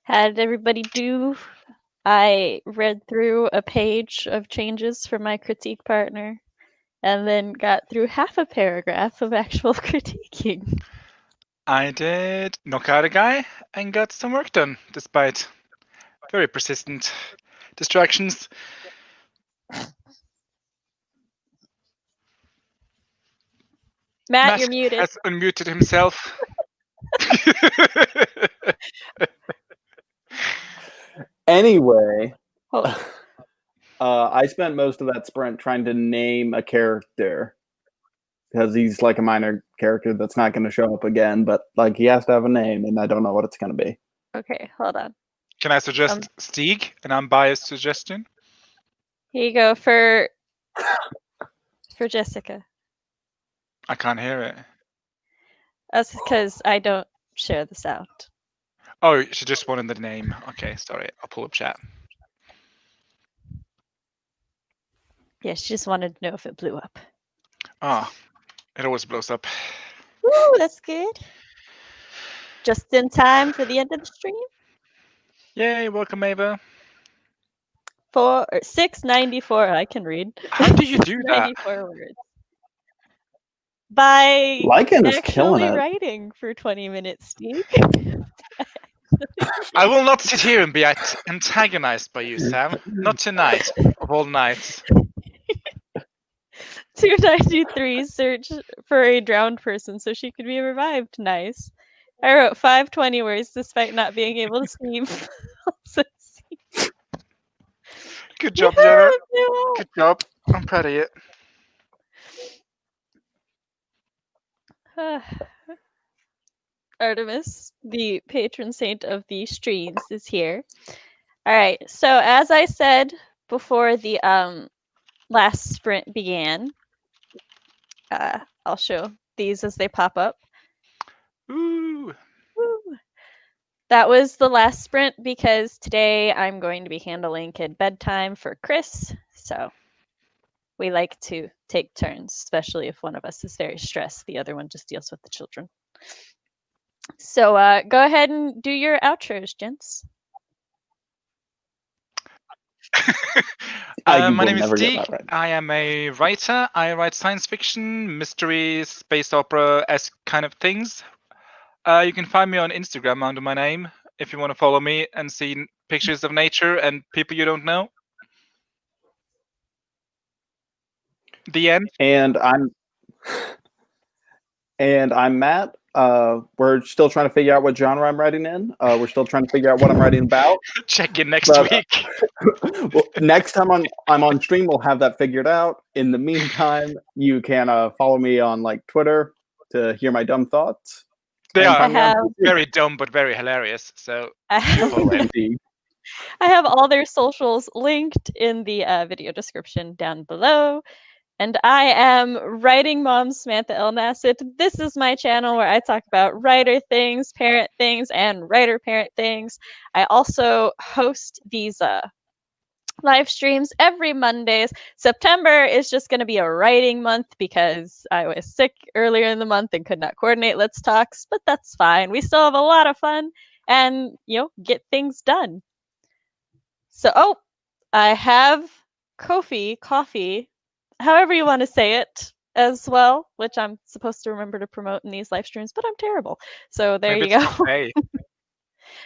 How did everybody do? I read through a page of changes from my critique partner and then got through half a paragraph of actual critiquing. I did knock out a guy and got some work done, despite very persistent distractions. Matt, you're muted. Has unmuted himself. Anyway, Oh, I spent most of that sprint trying to name a character because he's like a minor character that's not going to show up again, but like he has to have a name, and I don't know what it's going to be. okay, hold on. Can I suggest Stig, an unbiased suggestion? Here you go for Jessica. I can't hear it. That's because I don't share the sound. Oh, she just wanted the name. Okay, sorry. I'll pull up chat. Yeah, she just wanted to know if it blew up. Ah, it always blows up. Woo, that's good. Just in time for the end of the stream. Yay, welcome, Ava. 694. I can read. How do you do that? 94 words. By Lycan is killing actually it. writing for 20 minutes, Steve. I will not sit here and be antagonized by you, Sam. Not tonight, of all nights. 293, search for a drowned person so she could be revived. Nice. I wrote 520 words despite not being able to see. Good job, Jenna. Good job. I'm proud of you. Artemis, the patron saint of the streams, is here. All right. So as I said before the last sprint began, I'll show these as they pop up. Ooh. Woo. That was the last sprint because today I'm going to be handling kid bedtime for Chris. So we like to take turns, especially if one of us is very stressed. The other one just deals with the children. So go ahead and do your outros, gents. My name is Stig. Right. I am a writer. I write science fiction, mystery, space opera-esque kind of things. You can find me on Instagram under my name if you want to follow me and see pictures of nature and people you don't know. The end. And I'm Matt. We're still trying to figure out what genre I'm writing in. We're still trying to figure out what I'm writing about. Check in next week. Well, next time I'm on stream, we'll have that figured out. In the meantime, you can follow me on like Twitter to hear my dumb thoughts. They are very dumb but very hilarious. So I have all their socials linked in the video description down below. And I am Writing Mom Samantha L. Nasset. This is my channel where I talk about writer things, parent things, and writer-parent things. I also host these live streams every Mondays. September is just going to be a writing month because I was sick earlier in the month and could not coordinate Let's Talks, but that's fine. We still have a lot of fun and, get things done. So, I have coffee, however you want to say it as well, which I'm supposed to remember to promote in these live streams, but I'm terrible. So there you go.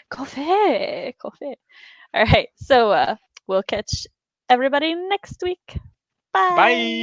Coffee. All right. So we'll catch everybody next week. Bye.